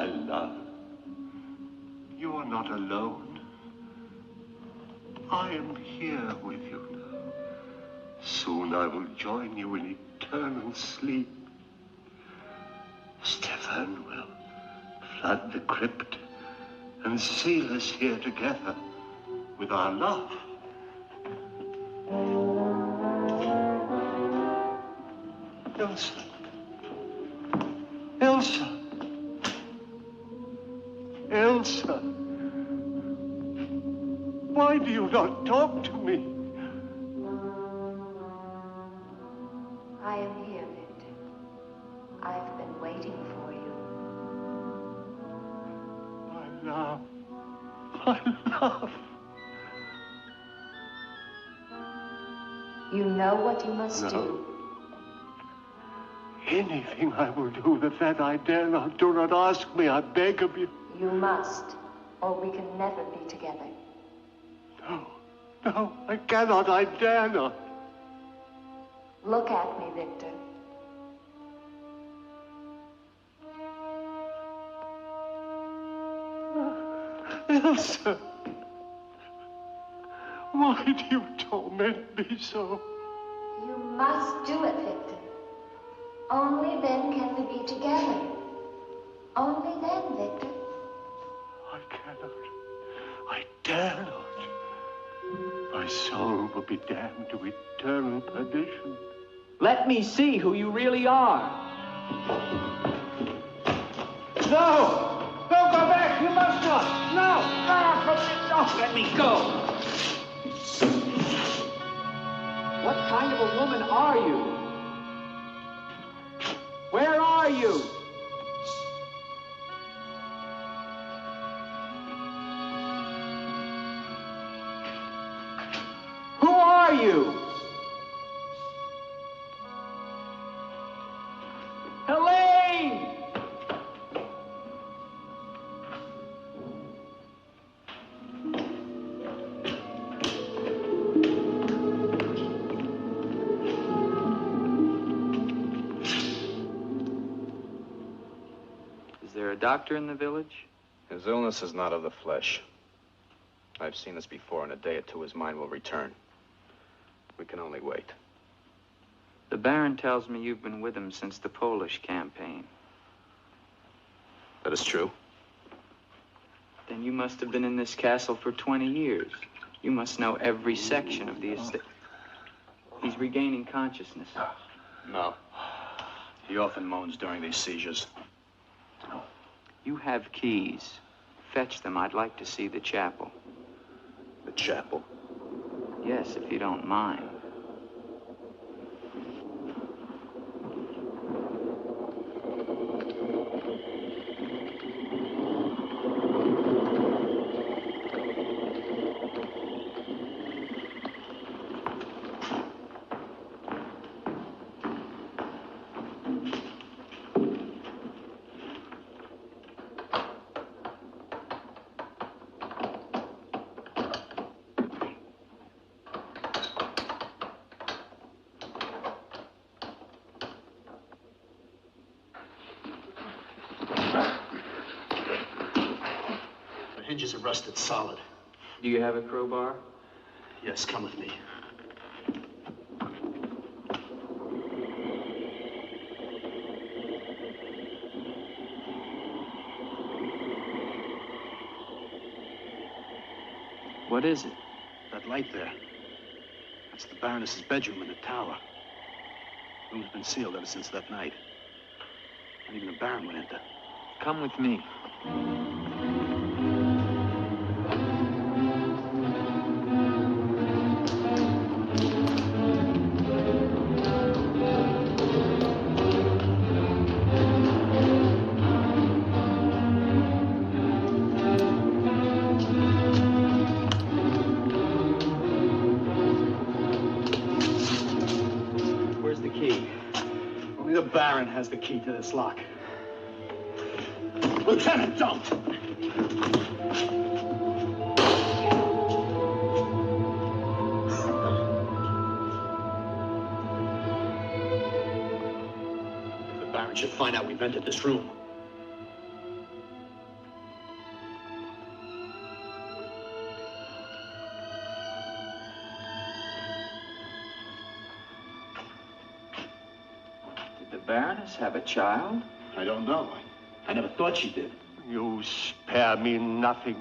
my love, you are not alone. I am here with you now. Soon I will join you in eternal sleep. Stefan will flood the crypt and seal us here together with our love. Elsa. Elsa. Elsa. Why do you not talk to me? I am here, Victor. I've been waiting for you. My love. My love. You know what you must do. Anything I will do that I dare not. Do not ask me, I beg of you. You must, or we can never be together. No, I cannot, I dare not. Look at me, Victor. Elsa, why do you torment me so? You must do it, Victor. Only then can we be together. Only then, Victor. I cannot. I dare not. My soul will be damned to eternal perdition. Let me see who you really are. No! Don't go back! You must not! No! No! Let me go! What kind of a woman are you? Where are you? Who are you? Helene! Is there a doctor in the village? His illness is not of the flesh. I've seen this before. In a day or two, his mind will return. We can only wait. The Baron tells me you've been with him since the Polish campaign. That is true. Then you must have been in this castle for 20 years. You must know every section of the estate. He's regaining consciousness. No. He often moans during these seizures. You have keys. Fetch them. I'd like to see the chapel. The chapel? Yes, if you don't mind. Hinges are rusted solid. Do you have a crowbar? Yes, come with me. What is it? That light there. That's the Baroness's bedroom in the tower. The room's been sealed ever since that night. Not even the Baron would enter. Come with me. Only the Baron has the key to this lock. Lieutenant, don't! If the Baron should find out we've entered this room, Baroness have a child? I don't know. I never thought she did. You spare me nothing.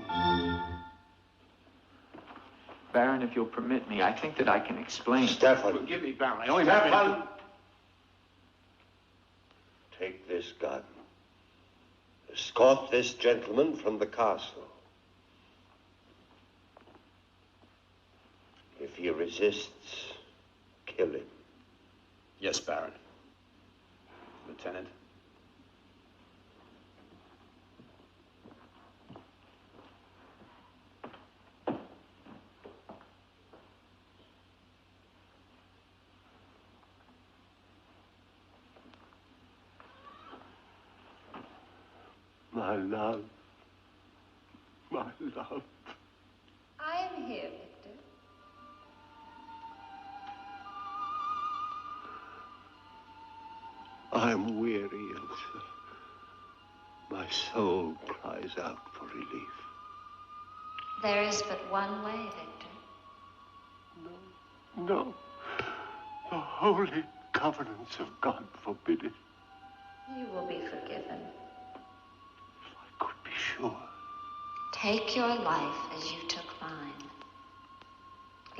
Baron, if you'll permit me, I think that I can explain. Stefan. Forgive me, Baron. I only Stefan! Take this gun. Escort this gentleman from the castle. If he resists, kill him. Yes, Baron. Lieutenant. My love. My love. I am here, Victor. I'm weary, Elsa. My soul cries out for relief. There is but one way, Victor. No. The holy covenants of God forbid it. You will be forgiven. Be sure. Take your life as you took mine.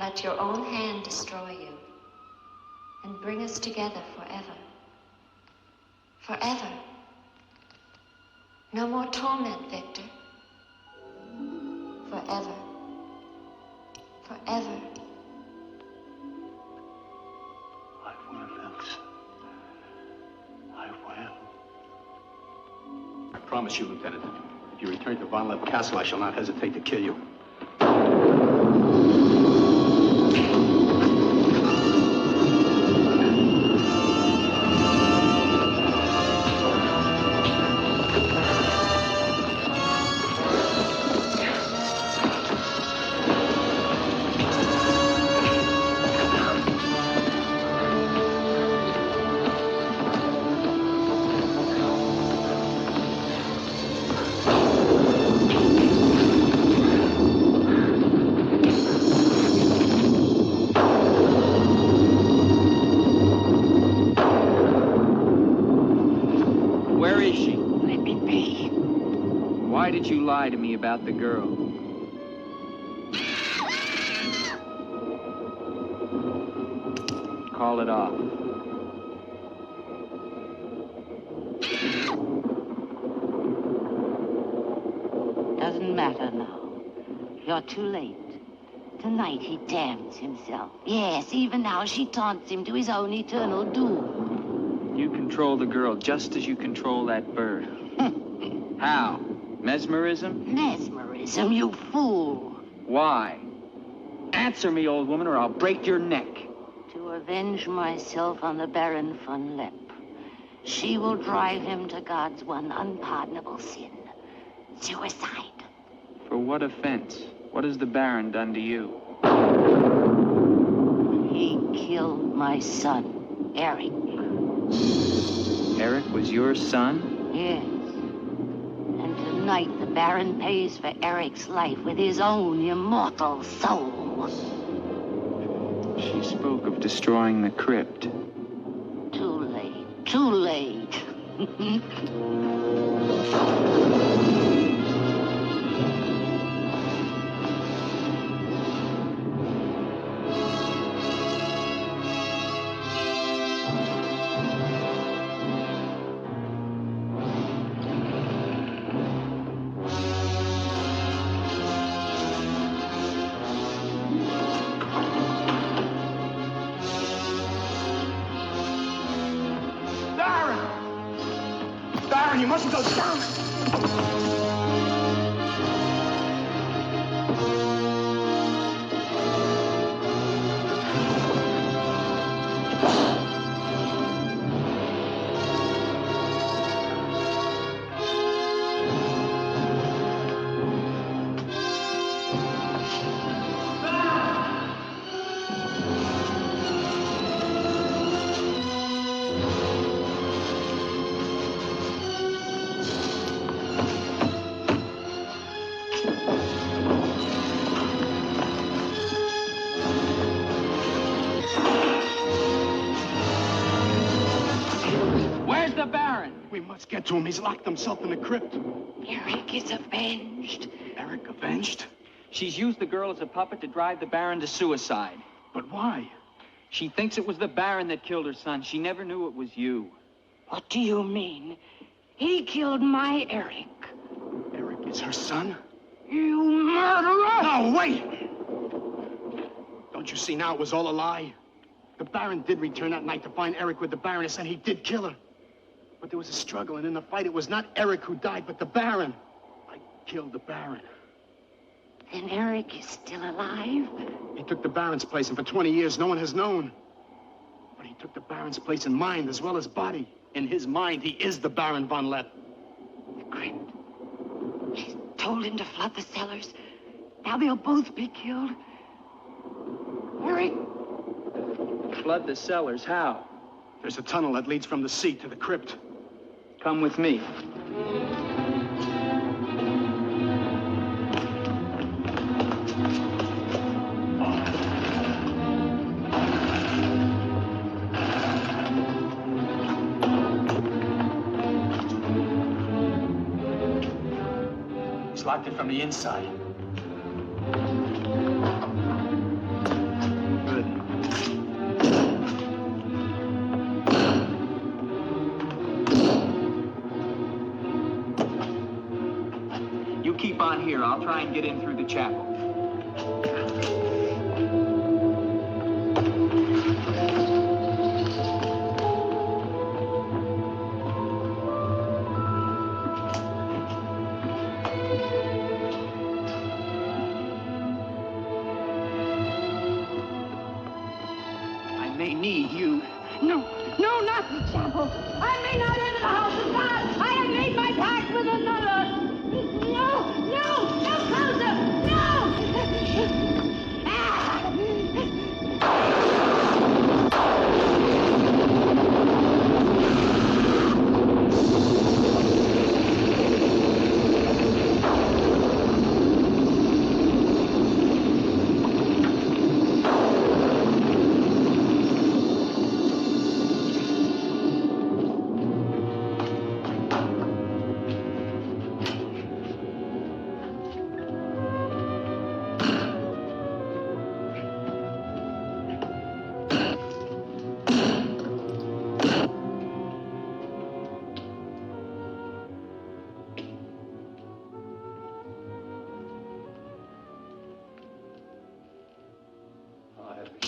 Let your own hand destroy you and bring us together forever. Forever. No more torment, Victor. Forever. Forever. I will, Elsa. I will. I promise you, Lieutenant. If you return to Von Lepp Castle, I shall not hesitate to kill you. Why did you lie to me about the girl? Call it off. Doesn't matter now. You're too late. Tonight he damns himself. Yes, even now she taunts him to his own eternal doom. You control the girl just as you control that bird. How? Mesmerism? Mesmerism, you fool. Why? Answer me, old woman, or I'll break your neck. To avenge myself on the Baron von Lepp. She will drive him to God's one unpardonable sin. Suicide. For what offense? What has the Baron done to you? He killed my son, Eric. Eric was your son? Yes. And tonight the Baron pays for Eric's life with his own immortal soul. She spoke of destroying the crypt. Too late. Too late. Baron, you mustn't go down. the Baron? We must get to him. He's locked himself in the crypt. Eric is avenged. Eric avenged? She's used the girl as a puppet to drive the Baron to suicide. But why? She thinks it was the Baron that killed her son. She never knew it was you. What do you mean? He killed my Eric. Eric is her son? You murderer! No, wait! Don't you see now it was all a lie? The Baron did return that night to find Eric with the Baroness, and he did kill her. But there was a struggle, and in the fight, it was not Eric who died, but the Baron. I killed the Baron. Then Eric is still alive? He took the Baron's place, and for 20 years, no one has known. But he took the Baron's place in mind as well as body. In his mind, he is the Baron von Lepp. The crypt. She's told him to flood the cellars. Now they'll both be killed. Eric. Flood the cellars, how? There's a tunnel that leads from the sea to the crypt. Come with me. He's locked it from the inside. Keep on here. I'll try and get in through the chapel. I may need you. No, not the chapel. I may not enter the house of God. I have made my pact with another. No, closer! No!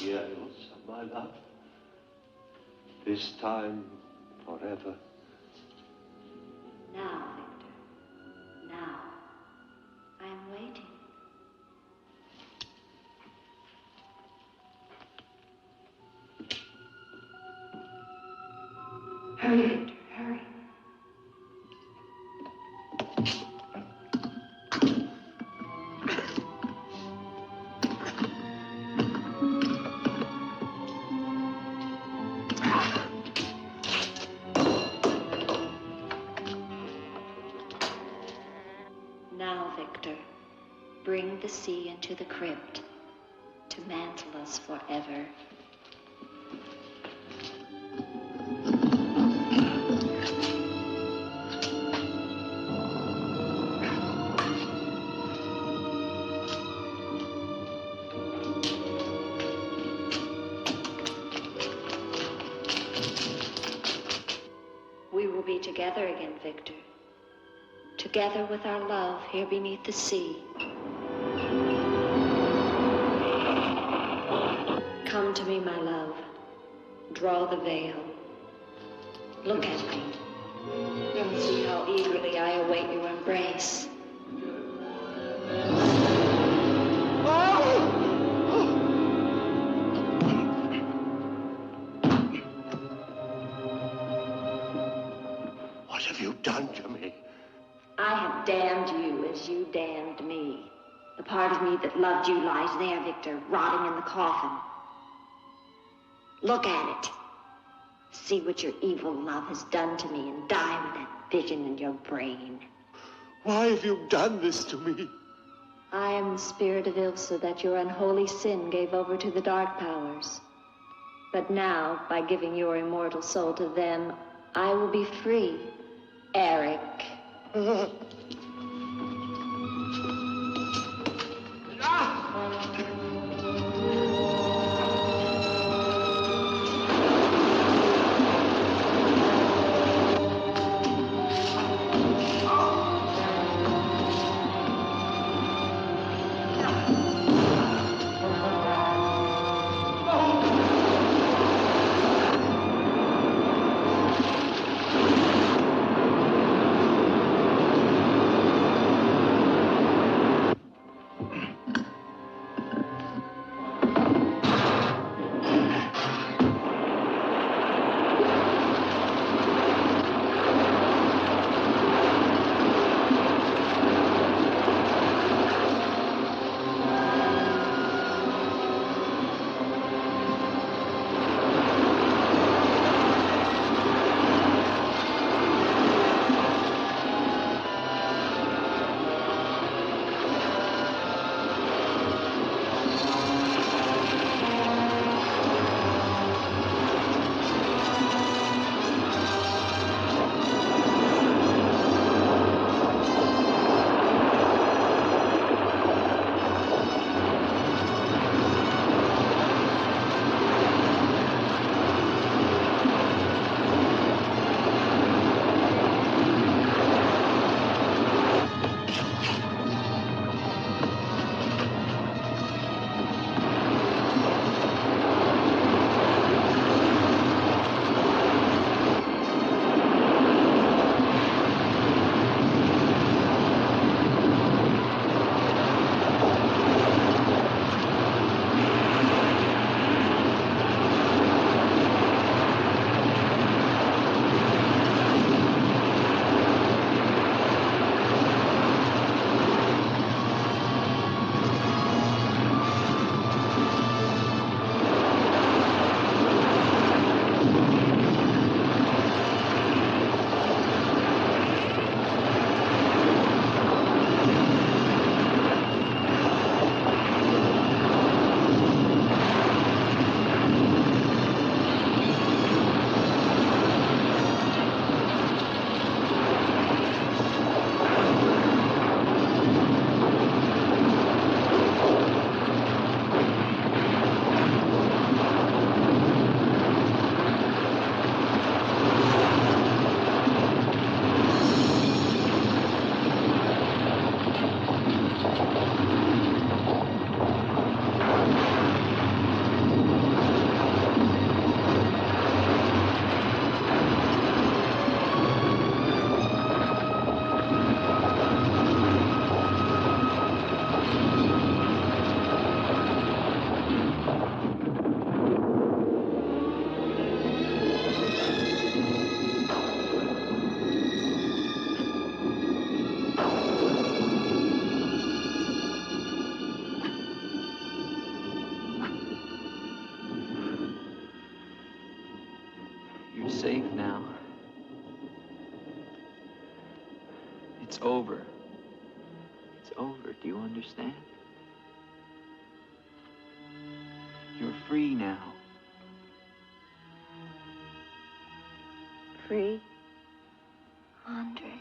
Years of my love, this time forever. Now, Victor, now, I'm waiting. Hurry, Victor, hurry. Now, Victor, bring the sea into the crypt to mantle us forever. We will be together again, Victor. Together with our love here beneath the sea. Come to me, my love. Draw the veil. Look at me. And see how eagerly I await your embrace. What have you done to me? I have damned you as you damned me. The part of me that loved you lies there, Victor, rotting in the coffin. Look at it. See what your evil love has done to me and die with that vision in your brain. Why have you done this to me? I am the spirit of Ilsa that your unholy sin gave over to the dark powers. But now, by giving your immortal soul to them, I will be free, Eric. Safe now. It's over. It's over. Do you understand? You're free now. Free, Andre.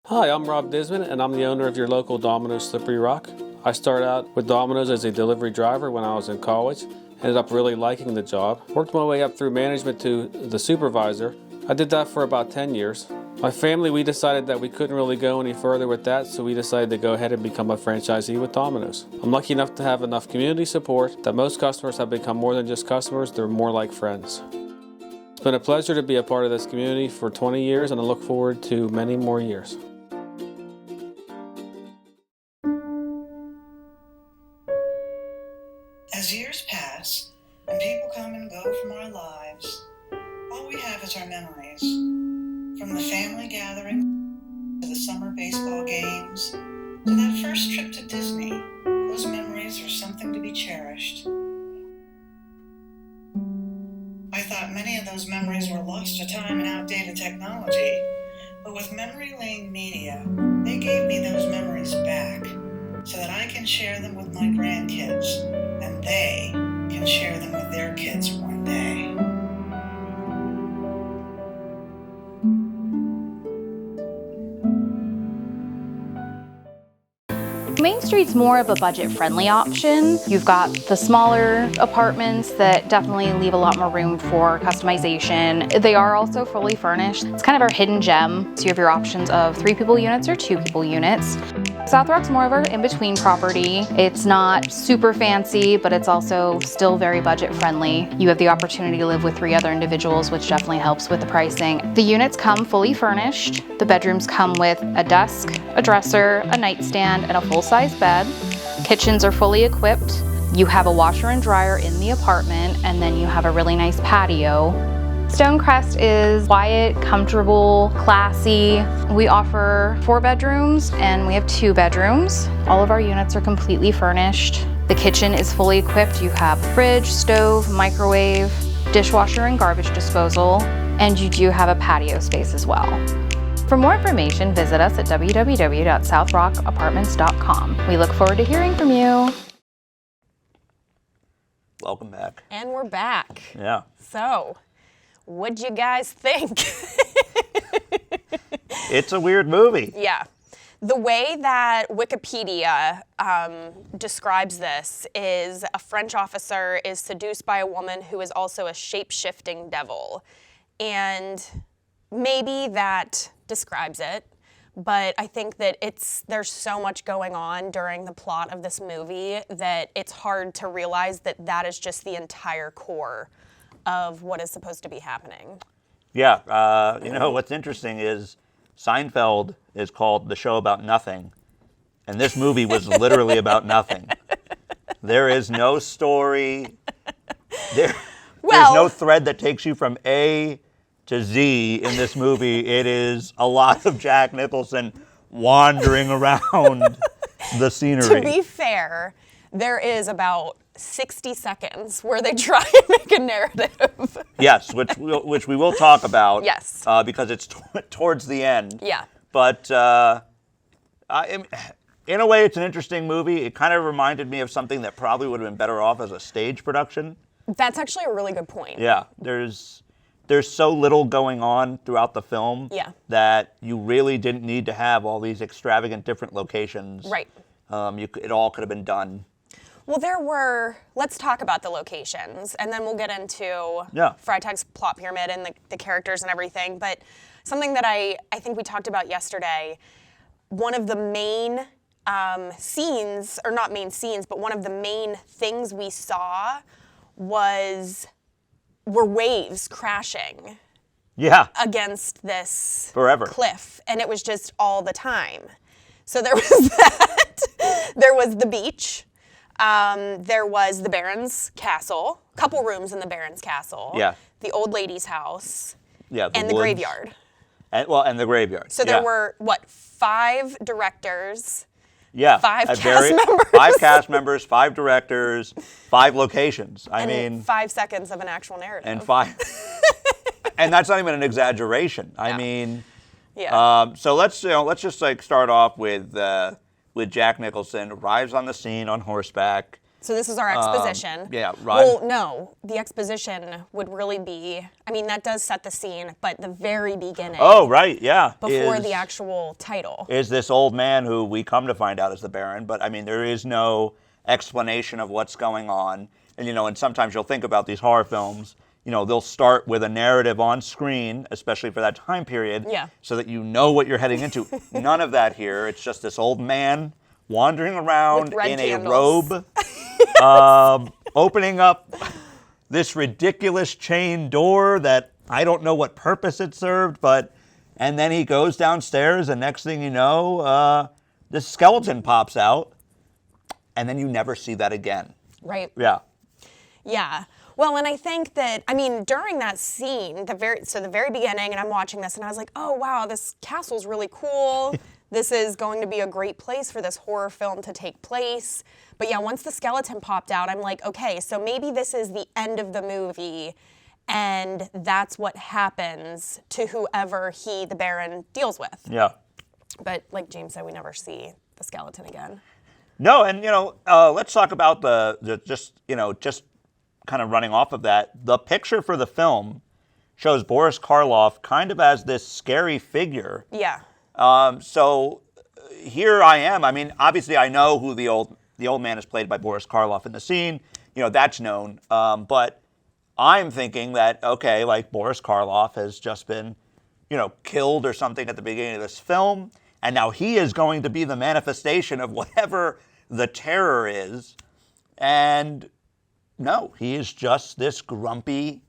Hi, I'm Rob Disman, and I'm the owner of your local Domino's Slippery Rock. I started out with Domino's as a delivery driver when I was in college. Ended up really liking the job. Worked my way up through management to the supervisor. I did that for about 10 years. My family, we decided that we couldn't really go any further with that, so we decided to go ahead and become a franchisee with Domino's. I'm lucky enough to have enough community support that most customers have become more than just customers, they're more like friends. It's been a pleasure to be a part of this community for 20 years, and I look forward to many more years. As years pass, and people come and go from our lives, all we have is our memories. From the family gathering, to the summer baseball games, to that first trip to Disney, those memories are something to be cherished. I thought many of those memories were lost to time and outdated technology, but with Memory Lane Media, they gave me those memories back so that I can share them with my grandkids, and they can share them with their kids one day. Main Street's more of a budget-friendly option. You've got the smaller apartments that definitely leave a lot more room for customization. They are also fully furnished. It's kind of our hidden gem. So you have your options of 3-people units or 2-people units. South Rock's more of our in-between property. It's not super fancy, but it's also still very budget-friendly. You have the opportunity to live with 3 other individuals, which definitely helps with the pricing. The units come fully furnished. The bedrooms come with a desk, a dresser, a nightstand, and a full-size bed. Kitchens are fully equipped. You have a washer and dryer in the apartment, and then you have a really nice patio. Stonecrest is quiet, comfortable, classy. We offer 4 bedrooms and we have 2 bedrooms. All of our units are completely furnished. The kitchen is fully equipped. You have fridge, stove, microwave, dishwasher and garbage disposal, and you do have a patio space as well. For more information, visit us at www.southrockapartments.com. We look forward to hearing from you. Welcome back. And we're back. Yeah. So, what'd you guys think? It's a weird movie. Yeah. The way that Wikipedia describes this is a French officer is seduced by a woman who is also a shape-shifting devil. And maybe that describes it, but I think that there's so much going on during the plot of this movie that it's hard to realize that that is just the entire core of what is supposed to be happening. Yeah, you know, what's interesting is Seinfeld is called The Show About Nothing, and this movie was literally about nothing. There is no story, there's no thread that takes you from A to Z in this movie. It is a lot of Jack Nicholson wandering around the scenery. To be fair, there is about 60 seconds where they try and make a narrative. Yes, which we will talk about. Yes. Because it's towards the end. Yeah. But in a way, it's an interesting movie. It kind of reminded me of something that probably would have been better off as a stage production. That's actually a really good point. Yeah, there's so little going on throughout the film that you really didn't need to have all these extravagant different locations. Right. It all could have been done. Well, let's talk about the locations, and then we'll get into Freitag's plot pyramid and the characters and everything. But something that I think we talked about yesterday, one of the main scenes, or not main scenes, but one of the main things we saw were waves crashing against this cliff, and it was just all the time. So there was that. There was the beach. There was the Baron's castle, a couple rooms in the Baron's castle. Yeah. The old lady's house. Yeah. And the graveyard. And the graveyard. So there were 5 directors. Yeah. 5 cast members. 5 cast members, 5 directors, 5 locations. I mean, 5 seconds of an actual narrative. And 5. And that's not even an exaggeration. I mean, so let's just start off with Jack Nicholson arrives on the scene on horseback. So this is our exposition. Right. Well, no, the exposition would really be, I mean, that does set the scene, but the very beginning. Oh, right, yeah. Before the actual title. Is this old man who we come to find out is the Baron, but I mean, there is no explanation of what's going on. And, and sometimes you'll think about these horror films, they'll start with a narrative on screen, especially for that time period, so that you know what you're heading into. None of that here. It's just this old man wandering around in candles. a robe, opening up this ridiculous chain door that I don't know what purpose it served, and then he goes downstairs, and next thing you know, this skeleton pops out, and then you never see that again. Right. Yeah. Yeah. Well, and I think that, during that scene, the very beginning, and I'm watching this, and I was like, oh, wow, this castle's really cool. This is going to be a great place for this horror film to take place. But yeah, once the skeleton popped out, I'm like, okay, so maybe this is the end of the movie, and that's what happens to whoever the Baron, deals with. Yeah. But like James said, we never see the skeleton again. No, and let's talk about just kind of running off of that. The picture for the film shows Boris Karloff kind of as this scary figure. Yeah. So here I am. Obviously I know who the old man is played by Boris Karloff in the scene. That's known. But I'm thinking that, okay, like Boris Karloff has just been, killed or something at the beginning of this film, and now he is going to be the manifestation of whatever the terror is. And no, he is just this grumpy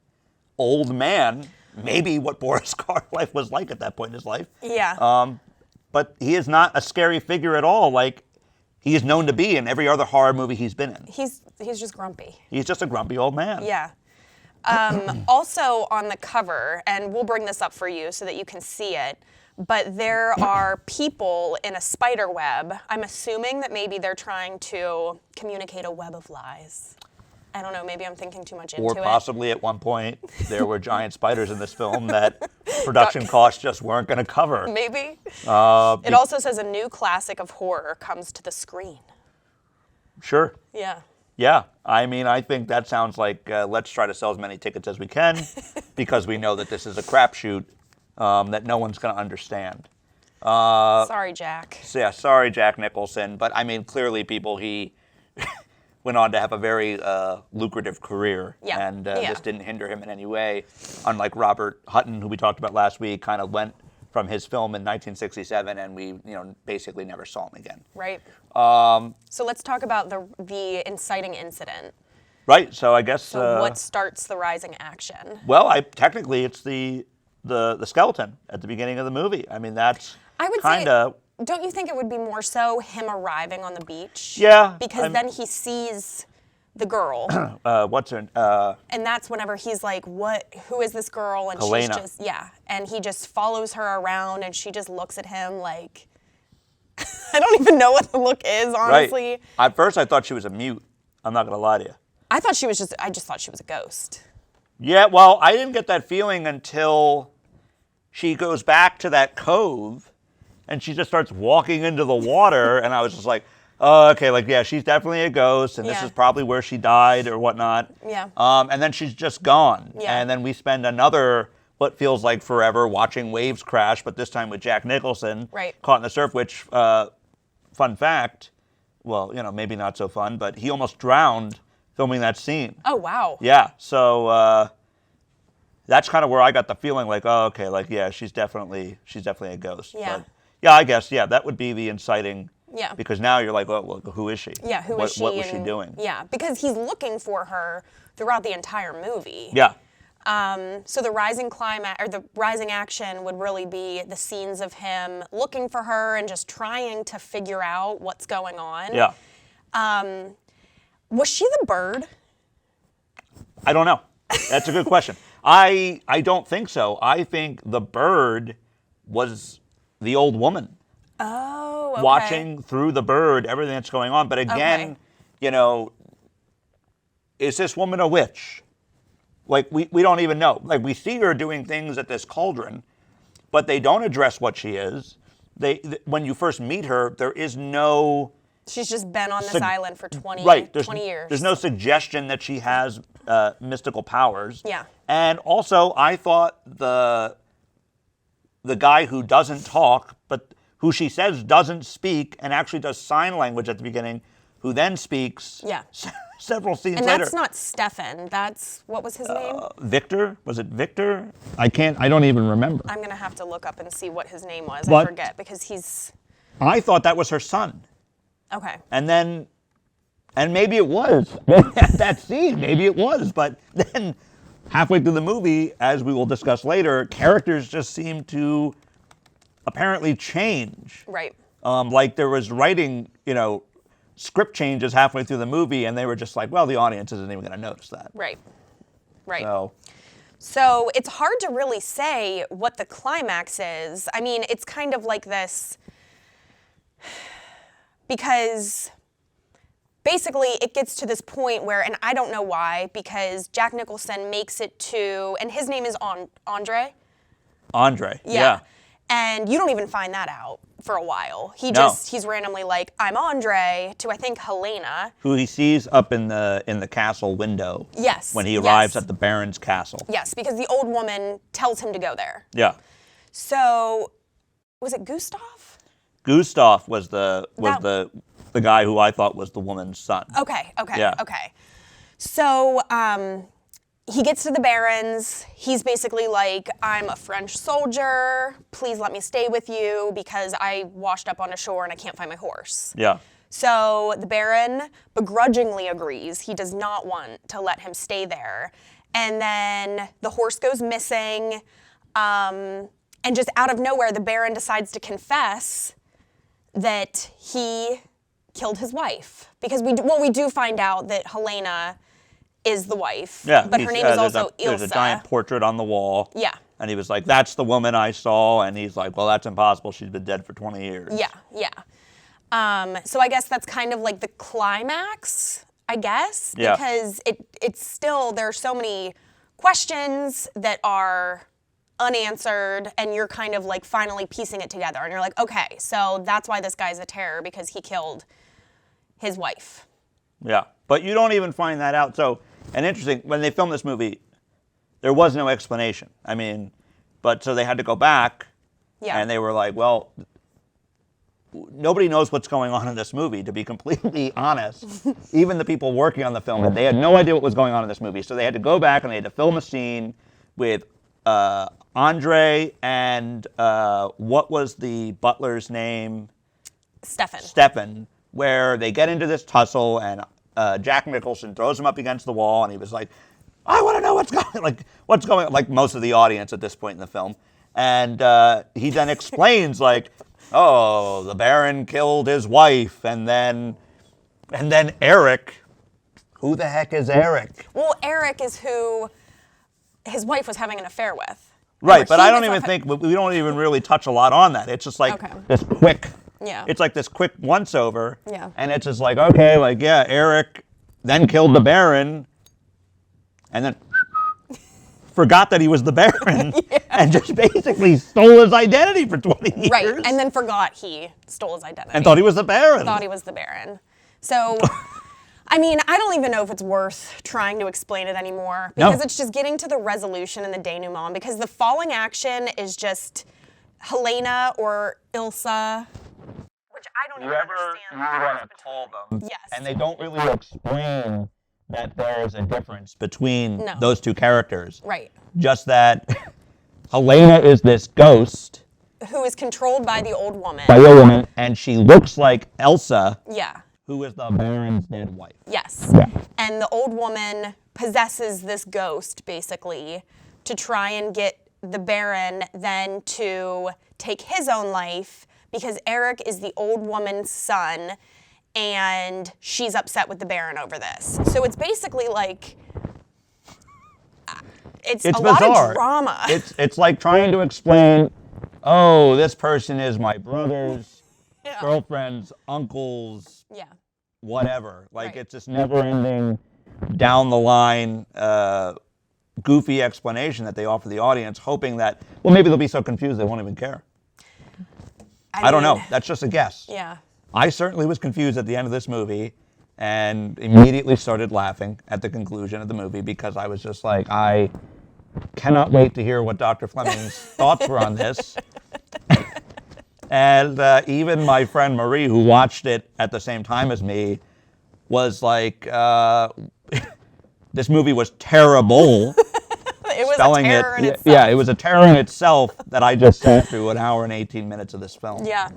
old man, maybe what Boris Karloff was like at that point in his life. Yeah. But he is not a scary figure at all, like he is known to be in every other horror movie he's been in. He's just grumpy. He's just a grumpy old man. Yeah. Also on the cover, and we'll bring this up for you so that you can see it, but there are people in a spider web. I'm assuming that maybe they're trying to communicate a web of lies. I don't know, maybe I'm thinking too much into it. Or possibly at one point there were giant spiders in this film that production costs just weren't going to cover. Maybe. It also says a new classic of horror comes to the screen. Sure. Yeah. Yeah. I think that sounds like let's try to sell as many tickets as we can because we know that this is a crapshoot that no one's going to understand. Sorry, Jack. So yeah, sorry, Jack Nicholson. But clearly he went on to have a very lucrative career. Yeah. And this didn't hinder him in any way. Unlike Robert Hutton, who we talked about last week, kind of went from his film in 1967 and we basically never saw him again. Right. So let's talk about the inciting incident. Right. So I guess. So what starts the rising action? Well, technically it's the skeleton at the beginning of the movie. That's kind of. Don't you think it would be more so him arriving on the beach? Yeah. Because then he sees the girl. What's her? And that's whenever he's like, who is this girl? And Helena. she's just, and he just follows her around and she just looks at him like, I don't even know what the look is, honestly. Right. At first I thought she was a mute. I'm not going to lie to you. I just thought she was a ghost. Yeah, well, I didn't get that feeling until she goes back to that cove and she just starts walking into the water and I was just like, oh, okay, she's definitely a ghost and this is probably where she died or whatnot. Yeah. And then she's just gone. Yeah. And then we spend another, what feels like forever, watching waves crash, but this time with Jack Nicholson caught in the surf, which, fun fact, well, maybe not so fun, but he almost drowned filming that scene. Oh, wow. Yeah, so that's kind of where I got the feeling like, oh, okay, she's definitely a ghost. Yeah. But, yeah, I guess, that would be the inciting. Yeah. Because now you're like, well, who is she? Yeah, who is she? What was she doing? Yeah, because he's looking for her throughout the entire movie. Yeah. So the rising action would really be the scenes of him looking for her and just trying to figure out what's going on. Yeah. Was she the bird? I don't know. That's a good question. I don't think so. I think the bird was the old woman. Oh, okay. Watching through the bird everything that's going on. But again, is this woman a witch? Like, we don't even know. Like, we see her doing things at this cauldron, but they don't address what she is. When you first meet her, there is no... She's just been on this island for 20 years. There's no suggestion that she has mystical powers. Yeah. And also, I thought the guy who doesn't talk, but who she says doesn't speak and actually does sign language at the beginning, who then speaks, several scenes And later. that's not Stefan. That's, what was his name? Victor? Was it Victor? I don't even remember. I'm going to have to look up and see what his name was. I But- forget because he's... I thought that was her son. Okay. And maybe it was. At that scene, maybe it was. But then halfway through the movie, as we will discuss later, characters just seem to apparently change. Right. Like there was writing, script changes halfway through the movie, and they were just like, well, the audience isn't even going to notice that. Right. Right. So it's hard to really say what the climax is. I mean, it's kind of like this, because basically it gets to this point where, and I don't know why, because Jack Nicholson makes it to, and his name is Andre. Andre, yeah. And you don't even find that out for a while. He's randomly like, I'm Andre, to I think Helena. Who he sees up in the castle window. Yes. When he arrives at the Baron's castle. Yes, because the old woman tells him to go there. Yeah. So, was it Gustav? Gustav was the guy who I thought was the woman's son. Okay. Yeah. Okay. So, he gets to the Baron's. He's basically like, I'm a French soldier. Please let me stay with you because I washed up on a shore and I can't find my horse. Yeah. So the Baron begrudgingly agrees. He does not want to let him stay there. And then the horse goes missing. And just out of nowhere, the Baron decides to confess that he killed his wife. Because we do find out that Helena is the wife. Yeah. But her name is also Ilsa. There's a giant portrait on the wall. Yeah. And he was like, that's the woman I saw. And he's like, well, that's impossible. She's been dead for 20 years. Yeah. So I guess that's kind of like the climax, I guess. Yeah. Because it's still, there are so many questions that are unanswered, and you're kind of like finally piecing it together. And you're like, okay, so that's why this guy's a terror, because he killed his wife. Yeah. But you don't even find that out. So, and interesting, when they filmed this movie, there was no explanation. I mean, but so they had to go back, and they were like, well, nobody knows what's going on in this movie, to be completely honest. Even the people working on the film, they had no idea what was going on in this movie. So they had to go back and they had to film a scene with Andre and what was the butler's name? Stefan, where they get into this tussle and Jack Nicholson throws him up against the wall and he was like, I want to know what's going on, like most of the audience at this point in the film. And he then explains like, oh, the Baron killed his wife, and then Eric. Who the heck is Eric? Well, Eric is who his wife was having an affair with. Right, but I don't even think, we don't even really touch a lot on that. It's just like this quick, it's like this quick once-over. Yeah. And it's just like, okay, like, yeah, Eric then killed the Baron, and then forgot that he was the Baron, and just basically stole his identity for 20 years. Right, and then forgot he stole his identity. And thought he was the Baron. Thought he was the Baron. So, I mean, I don't even know if it's worth trying to explain it anymore, because it's just getting to the resolution and the denouement, because the falling action is just Helena or Ilsa, which I don't even understand. You want to call them. Yes. And they don't really explain that there's a difference between those two characters. Right. Just that Helena is this ghost. Who is controlled by the old woman. And she looks like Elsa. Yeah. Who is the Baron's dead wife. Yes. Yeah. And the old woman possesses this ghost, basically, to try and get the Baron then to take his own life, because Eric is the old woman's son, and she's upset with the Baron over this. So it's basically like, it's a bizarre. lot of drama. It's like trying to explain, oh, this person is my brother's girlfriend's uncle's whatever. Like it's this never-ending, down the line, goofy explanation that they offer the audience, hoping that, well, maybe they'll be so confused they won't even care. I don't know. That's just a guess. Yeah. I certainly was confused at the end of this movie and immediately started laughing at the conclusion of the movie, because I was just like, I cannot wait to hear what Dr. Fleming's thoughts were on this. And even my friend Marie, who watched it at the same time as me, was like, this movie was terrible. It was Spelling a terror in itself. Yeah, it was a terror in itself that I just sat through an hour and 18 minutes of this film. Yeah.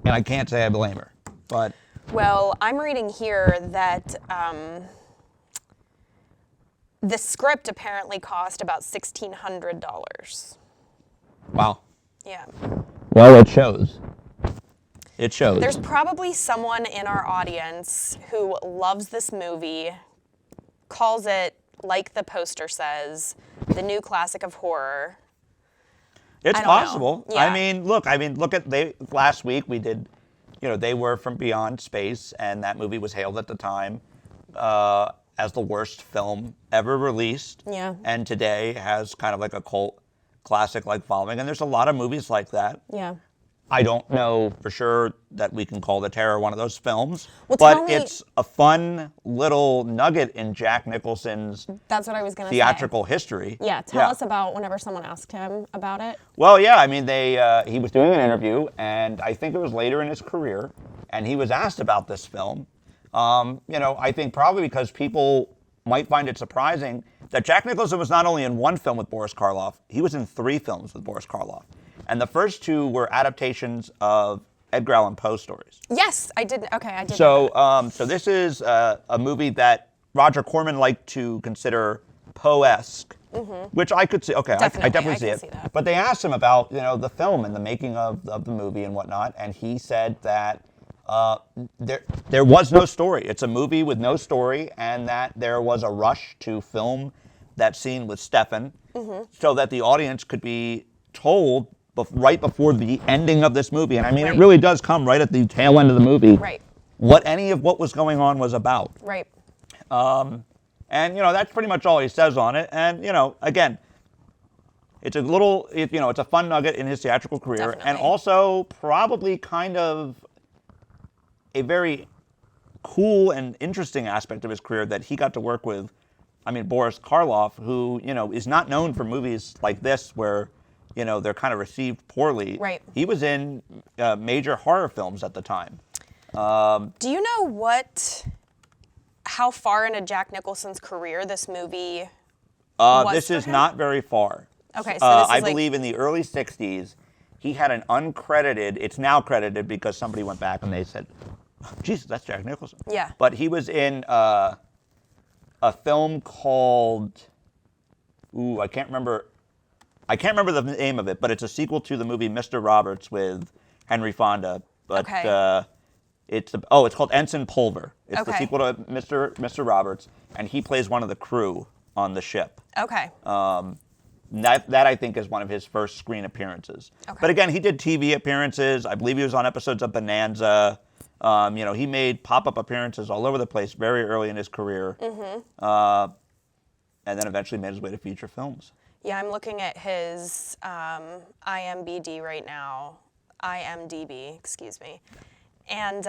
And I can't say I blame her, but. Well, I'm reading here that the script apparently cost about $1,600. Wow. Yeah. Well, it shows. It shows. There's probably someone in our audience who loves this movie, calls it, like the poster says, the new classic of horror. It's possible. Yeah. I mean, look at last week we did, They Were From Beyond Space, and that movie was hailed at the time as the worst film ever released. Yeah. And today has kind of like a cult classic like following, and there's a lot of movies like that. Yeah. I don't know for sure that we can call The Terror one of those films, Well, but it's a fun little nugget in Jack Nicholson's That's what I was going to say. theatrical history. Yeah, tell us about whenever someone asked him about it. Well, yeah, I mean, he was doing an interview, and I think it was later in his career, and he was asked about this film. I think probably because people might find it surprising that Jack Nicholson was not only in one film with Boris Karloff, he was in 3 films with Boris Karloff. And the first 2 were adaptations of Edgar Allan Poe stories. Yes, I did. Okay, I did. So this is a movie that Roger Corman liked to consider Poe-esque, which I could see. Okay, I definitely see it. But they asked him about the film and the making of the movie and whatnot, and he said that there was no story. It's a movie with no story, and that there was a rush to film that scene with Stefan so that the audience could be told right before the ending of this movie, and I mean, it really does come right at the tail end of the movie, what any of what was going on was about. Right. And, that's pretty much all he says on it. And, again, it's a little, it's a fun nugget in his theatrical career. Definitely. And also probably kind of a very cool and interesting aspect of his career that he got to work with, Boris Karloff, who, is not known for movies like this where, they're kind of received poorly. Right. He was in major horror films at the time. Do you know how far into Jack Nicholson's career this movie was This for is him? not very far. Okay, so this is I believe in the early 60s, he had an uncredited, it's now credited because somebody went back and they said, Jesus, that's Jack Nicholson. Yeah. But he was in a film called, I can't remember the name of it, but it's a sequel to the movie Mr. Roberts with Henry Fonda. But it's called Ensign Pulver. It's the sequel to Mr. Roberts, and he plays one of the crew on the ship. Okay. That I think is one of his first screen appearances. Okay. But again, he did TV appearances. I believe he was on episodes of Bonanza. He made pop-up appearances all over the place very early in his career. And then eventually made his way to feature films. Yeah, I'm looking at his IMDb right now. IMDb, excuse me. And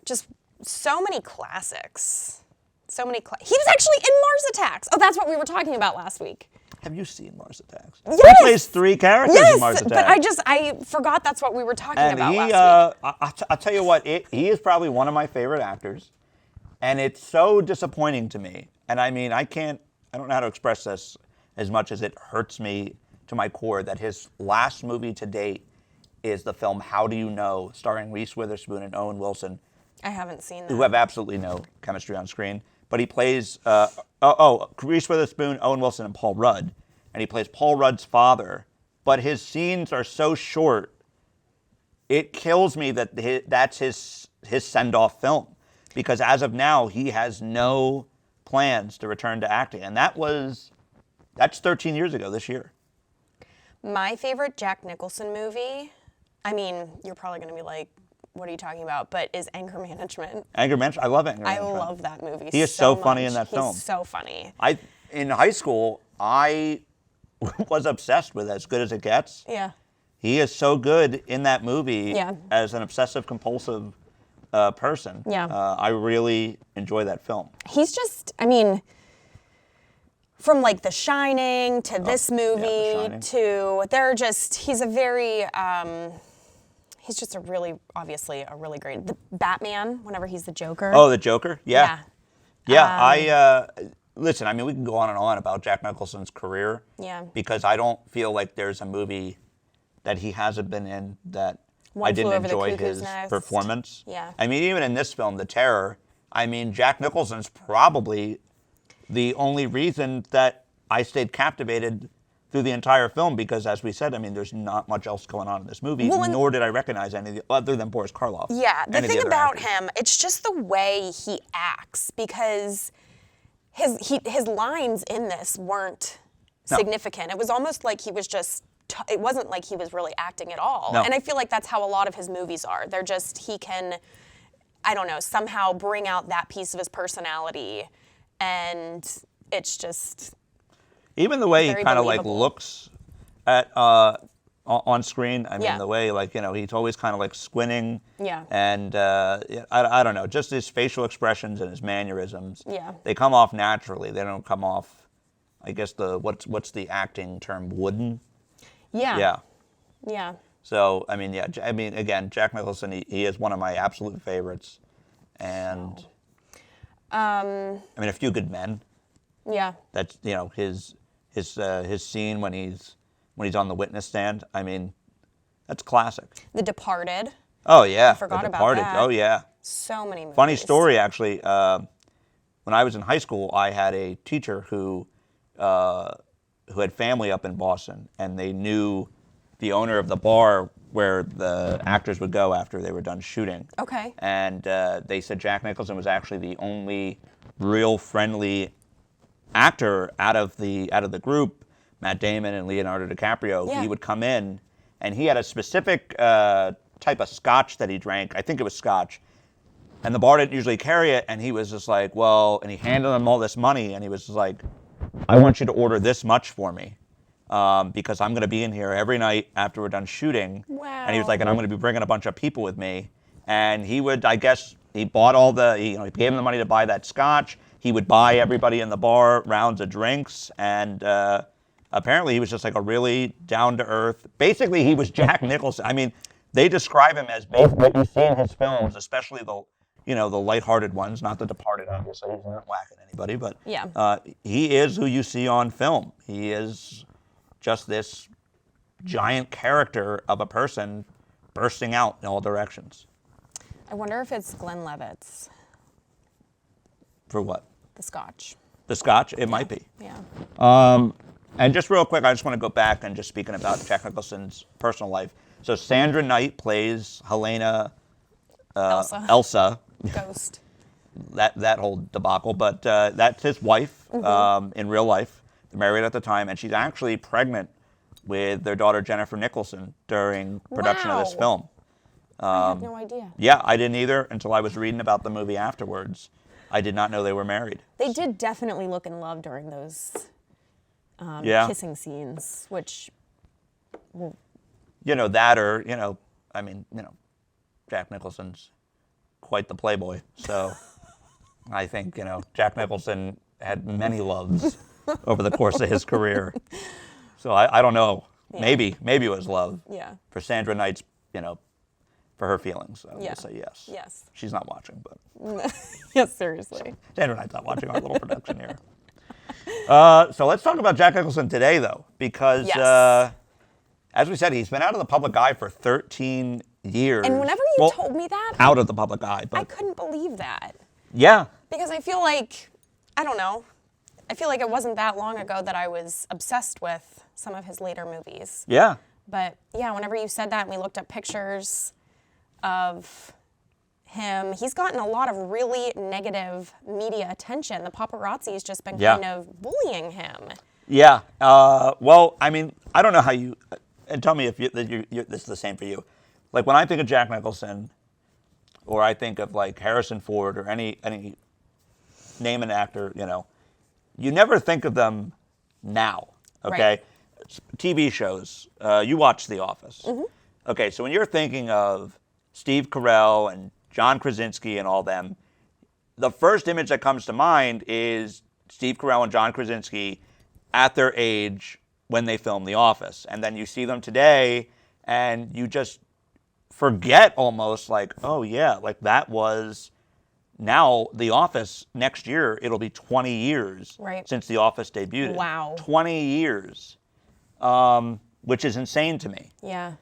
just so many classics. He was actually in Mars Attacks. Oh, that's what we were talking about last week. Have you seen Mars Attacks? Yes! He plays 3 characters in Mars Attacks. But I forgot that's what we were talking And about last week. I'll tell you what, he is probably one of my favorite actors. And it's so disappointing to me. And I mean, I don't know how to express this as much as it hurts me to my core that his last movie to date is the film How Do You Know, starring Reese Witherspoon and Owen Wilson. I haven't seen that. Who have absolutely no chemistry on screen. But he plays, Reese Witherspoon, Owen Wilson, and Paul Rudd. And he plays Paul Rudd's father. But his scenes are so short, it kills me that that's his send-off film. Because as of now, he has no plans to return to acting. And that's 13 years ago this year. My favorite Jack Nicholson movie, I mean, you're probably going to be like, what are you talking about? But is Anger Management. Anger Management? I love Anger Management. I love that movie. He is so funny much. in that film. He's so funny. In high school, I was obsessed with As Good as It Gets. Yeah. He is so good in that movie Yeah. as an obsessive compulsive person. Yeah. I really enjoy that film. He's just, I mean, from like The Shining to this movie to, he's He's just obviously a really great. The Batman, whenever he's the Joker. Oh, the Joker? Yeah. Yeah. Listen, I mean, we can go on and on about Jack Nicholson's career. Yeah. Because I don't feel like there's a movie that he hasn't been in that One I didn't Flew Over the enjoy Cuckoo's his Nest. performance. Yeah. I mean, even in this film, The Terror, I mean, Jack Nicholson's probably the only reason that I stayed captivated through the entire film because, as we said, I mean, there's not much else going on in this movie, nor did I recognize any other than Boris Karloff. Yeah, the thing other about actors. him, it's just the way he acts because his lines in this weren't significant. It was almost like he was just, it wasn't like he was really acting at all. No. And I feel like that's how a lot of his movies are. They're just, he can, I don't know, somehow bring out that piece of his personality and it's just... Even the way he very kind of like believable. looks at on screen. I mean, Yeah. the way he's always kind of like squinting. Yeah. And I don't know, just his facial expressions and his mannerisms. Yeah. They come off naturally. They don't come off. I guess what's the acting term? Wooden. Yeah. Yeah. Yeah. So I mean, again, Jack Nicholson. He is one of my absolute favorites. And I mean, A Few Good Men. Yeah. That's his scene when he's on the witness stand. I mean, that's classic. The Departed. Oh yeah, I forgot The about Departed. that. Oh yeah. So many movies. Funny story actually. When I was in high school, I had a teacher who had family up in Boston, and they knew the owner of the bar where the actors would go after they were done shooting. Okay. And they said Jack Nicholson was actually the only real friendly actor out of the group. Matt Damon and Leonardo DiCaprio. Yeah. He would come in, and he had a specific type of scotch that he drank. I think it was scotch. And the bar didn't usually carry it, and he was just like, well, and he handed them all this money, and he was just like, I want you to order this much for me. Because I'm going to be in here every night after we're done shooting. Wow. And he was like, and I'm going to be bringing a bunch of people with me. And he would, I guess, he bought he gave him the money to buy that scotch. He would buy everybody in the bar rounds of drinks. And apparently he was just like a really down-to-earth, basically he was Jack Nicholson. I mean, they describe him as basically what you see in his films, especially the lighthearted ones, not The Departed, obviously. He's not whacking anybody, but yeah. He is who you see on film. He is just this giant character of a person bursting out in all directions. I wonder if it's Glenlivet's. For what? The Scotch. The Scotch? It might be. Yeah. And just real quick, I just want to go back and just speaking about Jack Nicholson's personal life. So Sandra Knight plays Helena Elsa. Ghost. That whole debacle. But that's his wife in real life. They're married at the time, and she's actually pregnant with their daughter Jennifer Nicholson during production of this film. I had no idea. Yeah, I didn't either until I was reading about the movie afterwards. I did not know they were married. They did definitely look in love during those kissing scenes, which... Well, that or, Jack Nicholson's quite the playboy. So I think, Jack Nicholson had many loves over the course of his career. So I don't know. Yeah. Maybe it was love. Yeah. For Sandra Knight's, for her feelings. I will say yes. Yes. She's not watching, but. Yes, seriously. Sandra Knight's not watching our little production here. So let's talk about Jack Nicholson today, though, because as we said, he's been out of the public eye for 13 years. And whenever you told me that, out of the public eye, but I couldn't believe that. Yeah. Because I feel like, I don't know, I feel like it wasn't that long ago that I was obsessed with some of his later movies. Yeah. But yeah, whenever you said that and we looked up pictures of him, he's gotten a lot of really negative media attention. The paparazzi's just been kind of bullying him. Yeah. Well, I mean, I don't know how you, and tell me if this is the same for you. Like when I think of Jack Nicholson, or I think of like Harrison Ford or any name an actor, you never think of them now, okay? Right. TV shows, you watch The Office. Mm-hmm. Okay, so when you're thinking of Steve Carell and John Krasinski and all them, the first image that comes to mind is Steve Carell and John Krasinski at their age when they filmed The Office. And then you see them today and you just, forget almost like, oh yeah, like that was, now The Office, next year, it'll be 20 years since The Office debuted. Wow. 20 years, which is insane to me. Yeah.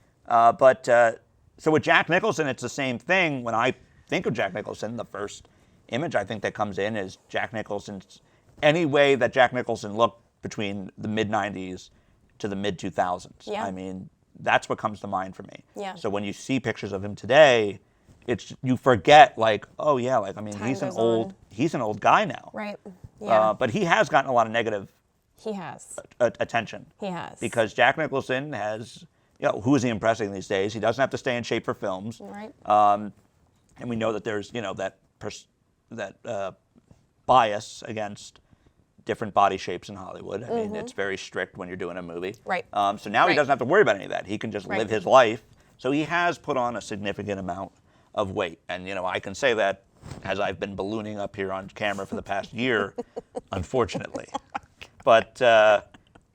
So with Jack Nicholson, it's the same thing. When I think of Jack Nicholson, the first image I think that comes in is Jack Nicholson's, any way that Jack Nicholson looked between the mid-90s to the mid-2000s. Yeah. I mean, that's what comes to mind for me. Yeah. So when you see pictures of him today, you forget, like, oh yeah, like, I mean, he's an old guy now. Right. Yeah. But he has gotten a lot of negative He has. attention. He has. Because Jack Nicholson has, who is he impressing these days? He doesn't have to stay in shape for films. Right. And we know that there's, that bias against different body shapes in Hollywood. I mean, it's very strict when you're doing a movie. Right. So now he doesn't have to worry about any of that. He can just live his life. So he has put on a significant amount of weight. And, I can say that as I've been ballooning up here on camera for the past year, unfortunately. But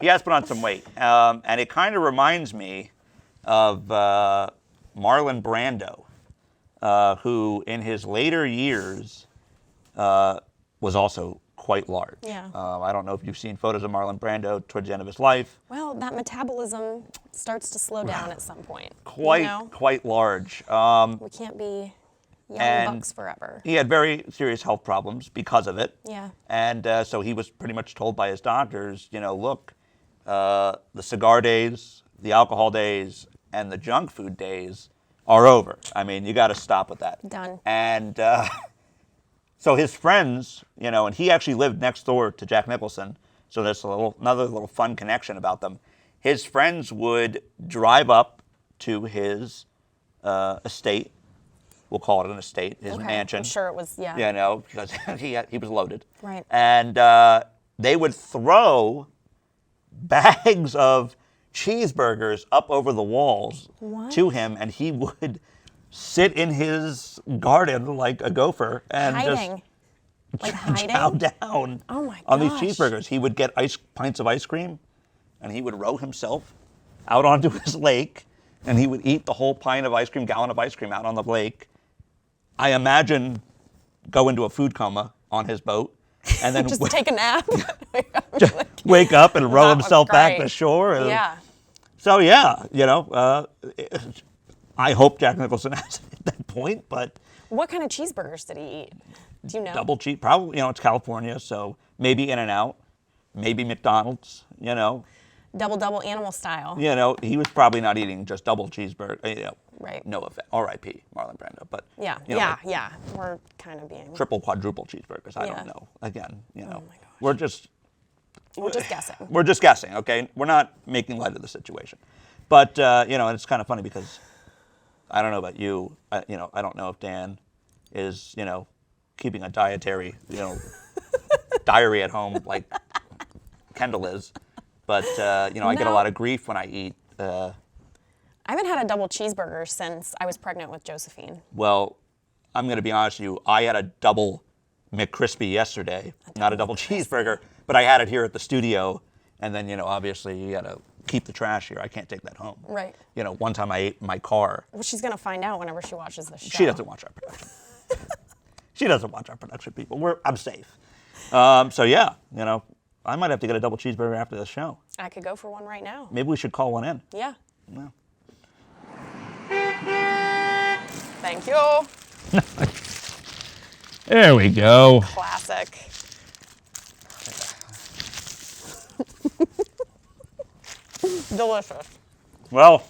he has put on some weight. And it kind of reminds me of Marlon Brando, who in his later years was also quite large. Yeah. I don't know if you've seen photos of Marlon Brando towards the end of his life. Well, that metabolism starts to slow down at some point. Quite large. We can't be young bucks forever. He had very serious health problems because of it. Yeah. And so he was pretty much told by his doctors, look, the cigar days, the alcohol days, and the junk food days are over. I mean, you got to stop with that. Done. And so his friends, and he actually lived next door to Jack Nicholson, so there's another little fun connection about them. His friends would drive up to his estate. We'll call it an estate, his mansion. I'm sure it was, yeah. Because he was loaded. Right. And they would throw bags of cheeseburgers up over the walls to him, and he would sit in his garden like a gopher and just chow down on these cheeseburgers. He would get pints of ice cream, and he would row himself out onto his lake, and he would eat the whole gallon of ice cream out on the lake. I imagine go into a food coma on his boat, and then just take a nap. wake up and row himself back to shore. Yeah. So I hope Jack Nicholson has it at that point, but... What kind of cheeseburgers did he eat? Do you know? Double cheese, probably, it's California, so maybe In-N-Out, maybe McDonald's, Double animal style. He was probably not eating just double cheeseburger, Right. No offense, R.I.P. Marlon Brando, but... Yeah. We're kind of being... Triple, quadruple cheeseburgers, I don't know. Again, Oh my gosh. we're just guessing. We're just guessing, okay? We're not making light of the situation. But, and it's kind of funny because I don't know about you, I don't know if Dan is, keeping a dietary, diary at home like Kendall is. But, I get a lot of grief when I eat. I haven't had a double cheeseburger since I was pregnant with Josephine. Well, I'm going to be honest with you. I had a double McCrispy yesterday, not a double cheeseburger, but I had it here at the studio. And then, obviously you got to keep the trash here. I can't take that home. Right. One time I ate in my car. Well, she's going to find out whenever she watches the show. She doesn't watch our production. She doesn't watch our production, people. I'm safe. So yeah, I might have to get a double cheeseburger after the show. I could go for one right now. Maybe we should call one in. Yeah. Yeah. Thank you. There we go. Classic. Delicious. Well,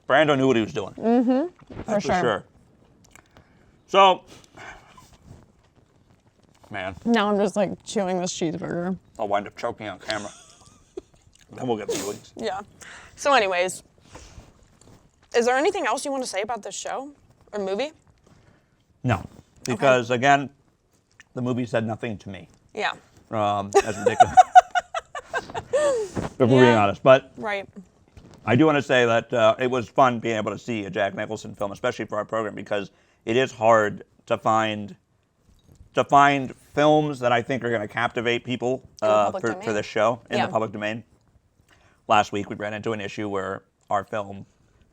Brando knew what he was doing. Mm-hmm. For sure. So, man. Now I'm just like chewing this cheeseburger. I'll wind up choking on camera. Then we'll get viewings. Yeah. So anyways, is there anything else you want to say about this show or movie? No, because again, the movie said nothing to me. Yeah. As ridiculous. If we're being honest, but right. I do want to say that it was fun being able to see a Jack Nicholson film, especially for our program, because it is hard to find films that I think are going to captivate people for this show in the public domain. Last week we ran into an issue where our film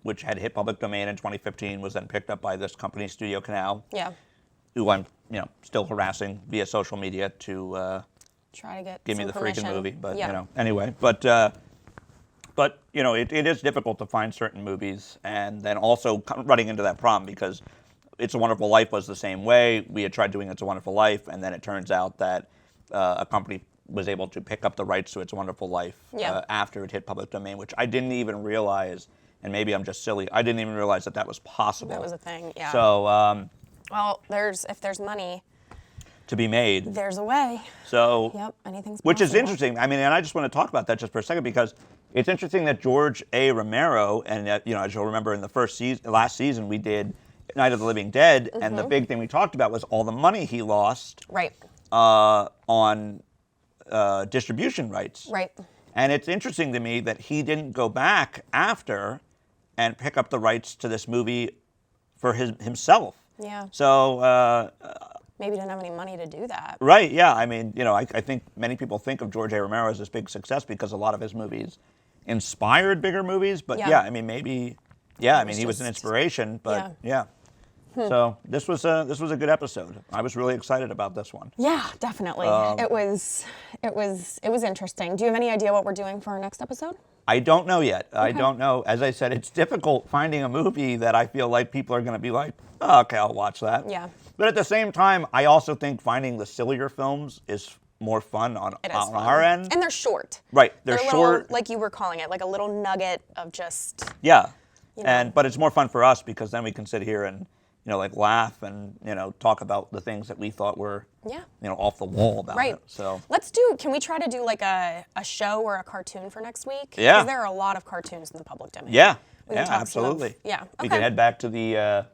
which had hit public domain in 2015, was then picked up by this company, Studio Canal. Yeah. Who I'm, still harassing via social media to try to get give me some the permission. freaking movie. But Yeah. Anyway. But it is difficult to find certain movies, and then also running into that problem because It's a Wonderful Life was the same way. We had tried doing It's a Wonderful Life, and then it turns out that a company was able to pick up the rights to It's a Wonderful Life after it hit public domain, which I didn't even realize, and maybe I'm just silly, I didn't even realize that was possible. That was a thing, yeah. So, well, if there's money to be made, there's a way. So, yep, anything's which possible. is interesting. I mean, and I just want to talk about that just for a second because it's interesting that George A. Romero, and as you'll remember in the last season, we did Night of the Living Dead, and the big thing we talked about was all the money he lost on distribution rights. Right. And it's interesting to me that he didn't go back after and pick up the rights to this movie for himself. Yeah. So maybe didn't have any money to do that. Right, yeah. I mean, I think many people think of George A. Romero as this big success because a lot of his movies inspired bigger movies. But I mean, maybe, he was an inspiration. But yeah. So this was a good episode. I was really excited about this one. Yeah, definitely. It was interesting. Do you have any idea what we're doing for our next episode? I don't know yet. Okay. I don't know. As I said, it's difficult finding a movie that I feel like people are going to be like, oh, okay, I'll watch that. Yeah. But at the same time, I also think finding the sillier films is more fun on our end. And they're short. Right. They're short. Little, like you were calling it, like a little nugget of just. Yeah. But it's more fun for us because then we can sit here and laugh and talk about the things that we thought were off the wall about it. So can we try to do like a show or a cartoon for next week? Yeah. Because there are a lot of cartoons in the public domain. Yeah. Absolutely. Okay. We can head back to the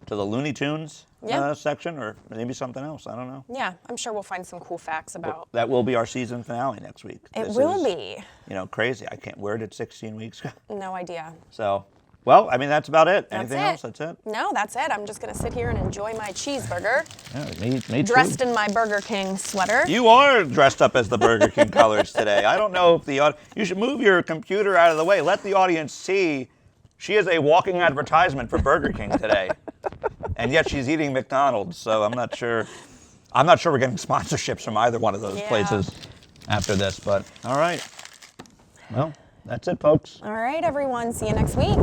Looney Tunes section or maybe something else. I don't know. Yeah, I'm sure we'll find some cool facts about. That will be our season finale next week. It will be. Crazy. Where did 16 weeks go? No idea. So. Well, I mean, that's about it. Anything else? That's it? No, that's it. I'm just going to sit here and enjoy my cheeseburger. Yeah, me too. Dressed in my Burger King sweater. You are dressed up as the Burger King colors today. I don't know if you should move your computer out of the way. Let the audience see she is a walking advertisement for Burger King today. And yet she's eating McDonald's, so I'm not sure we're getting sponsorships from either one of those places after this, but all right. Well, that's it, folks. All right, everyone. See you next week.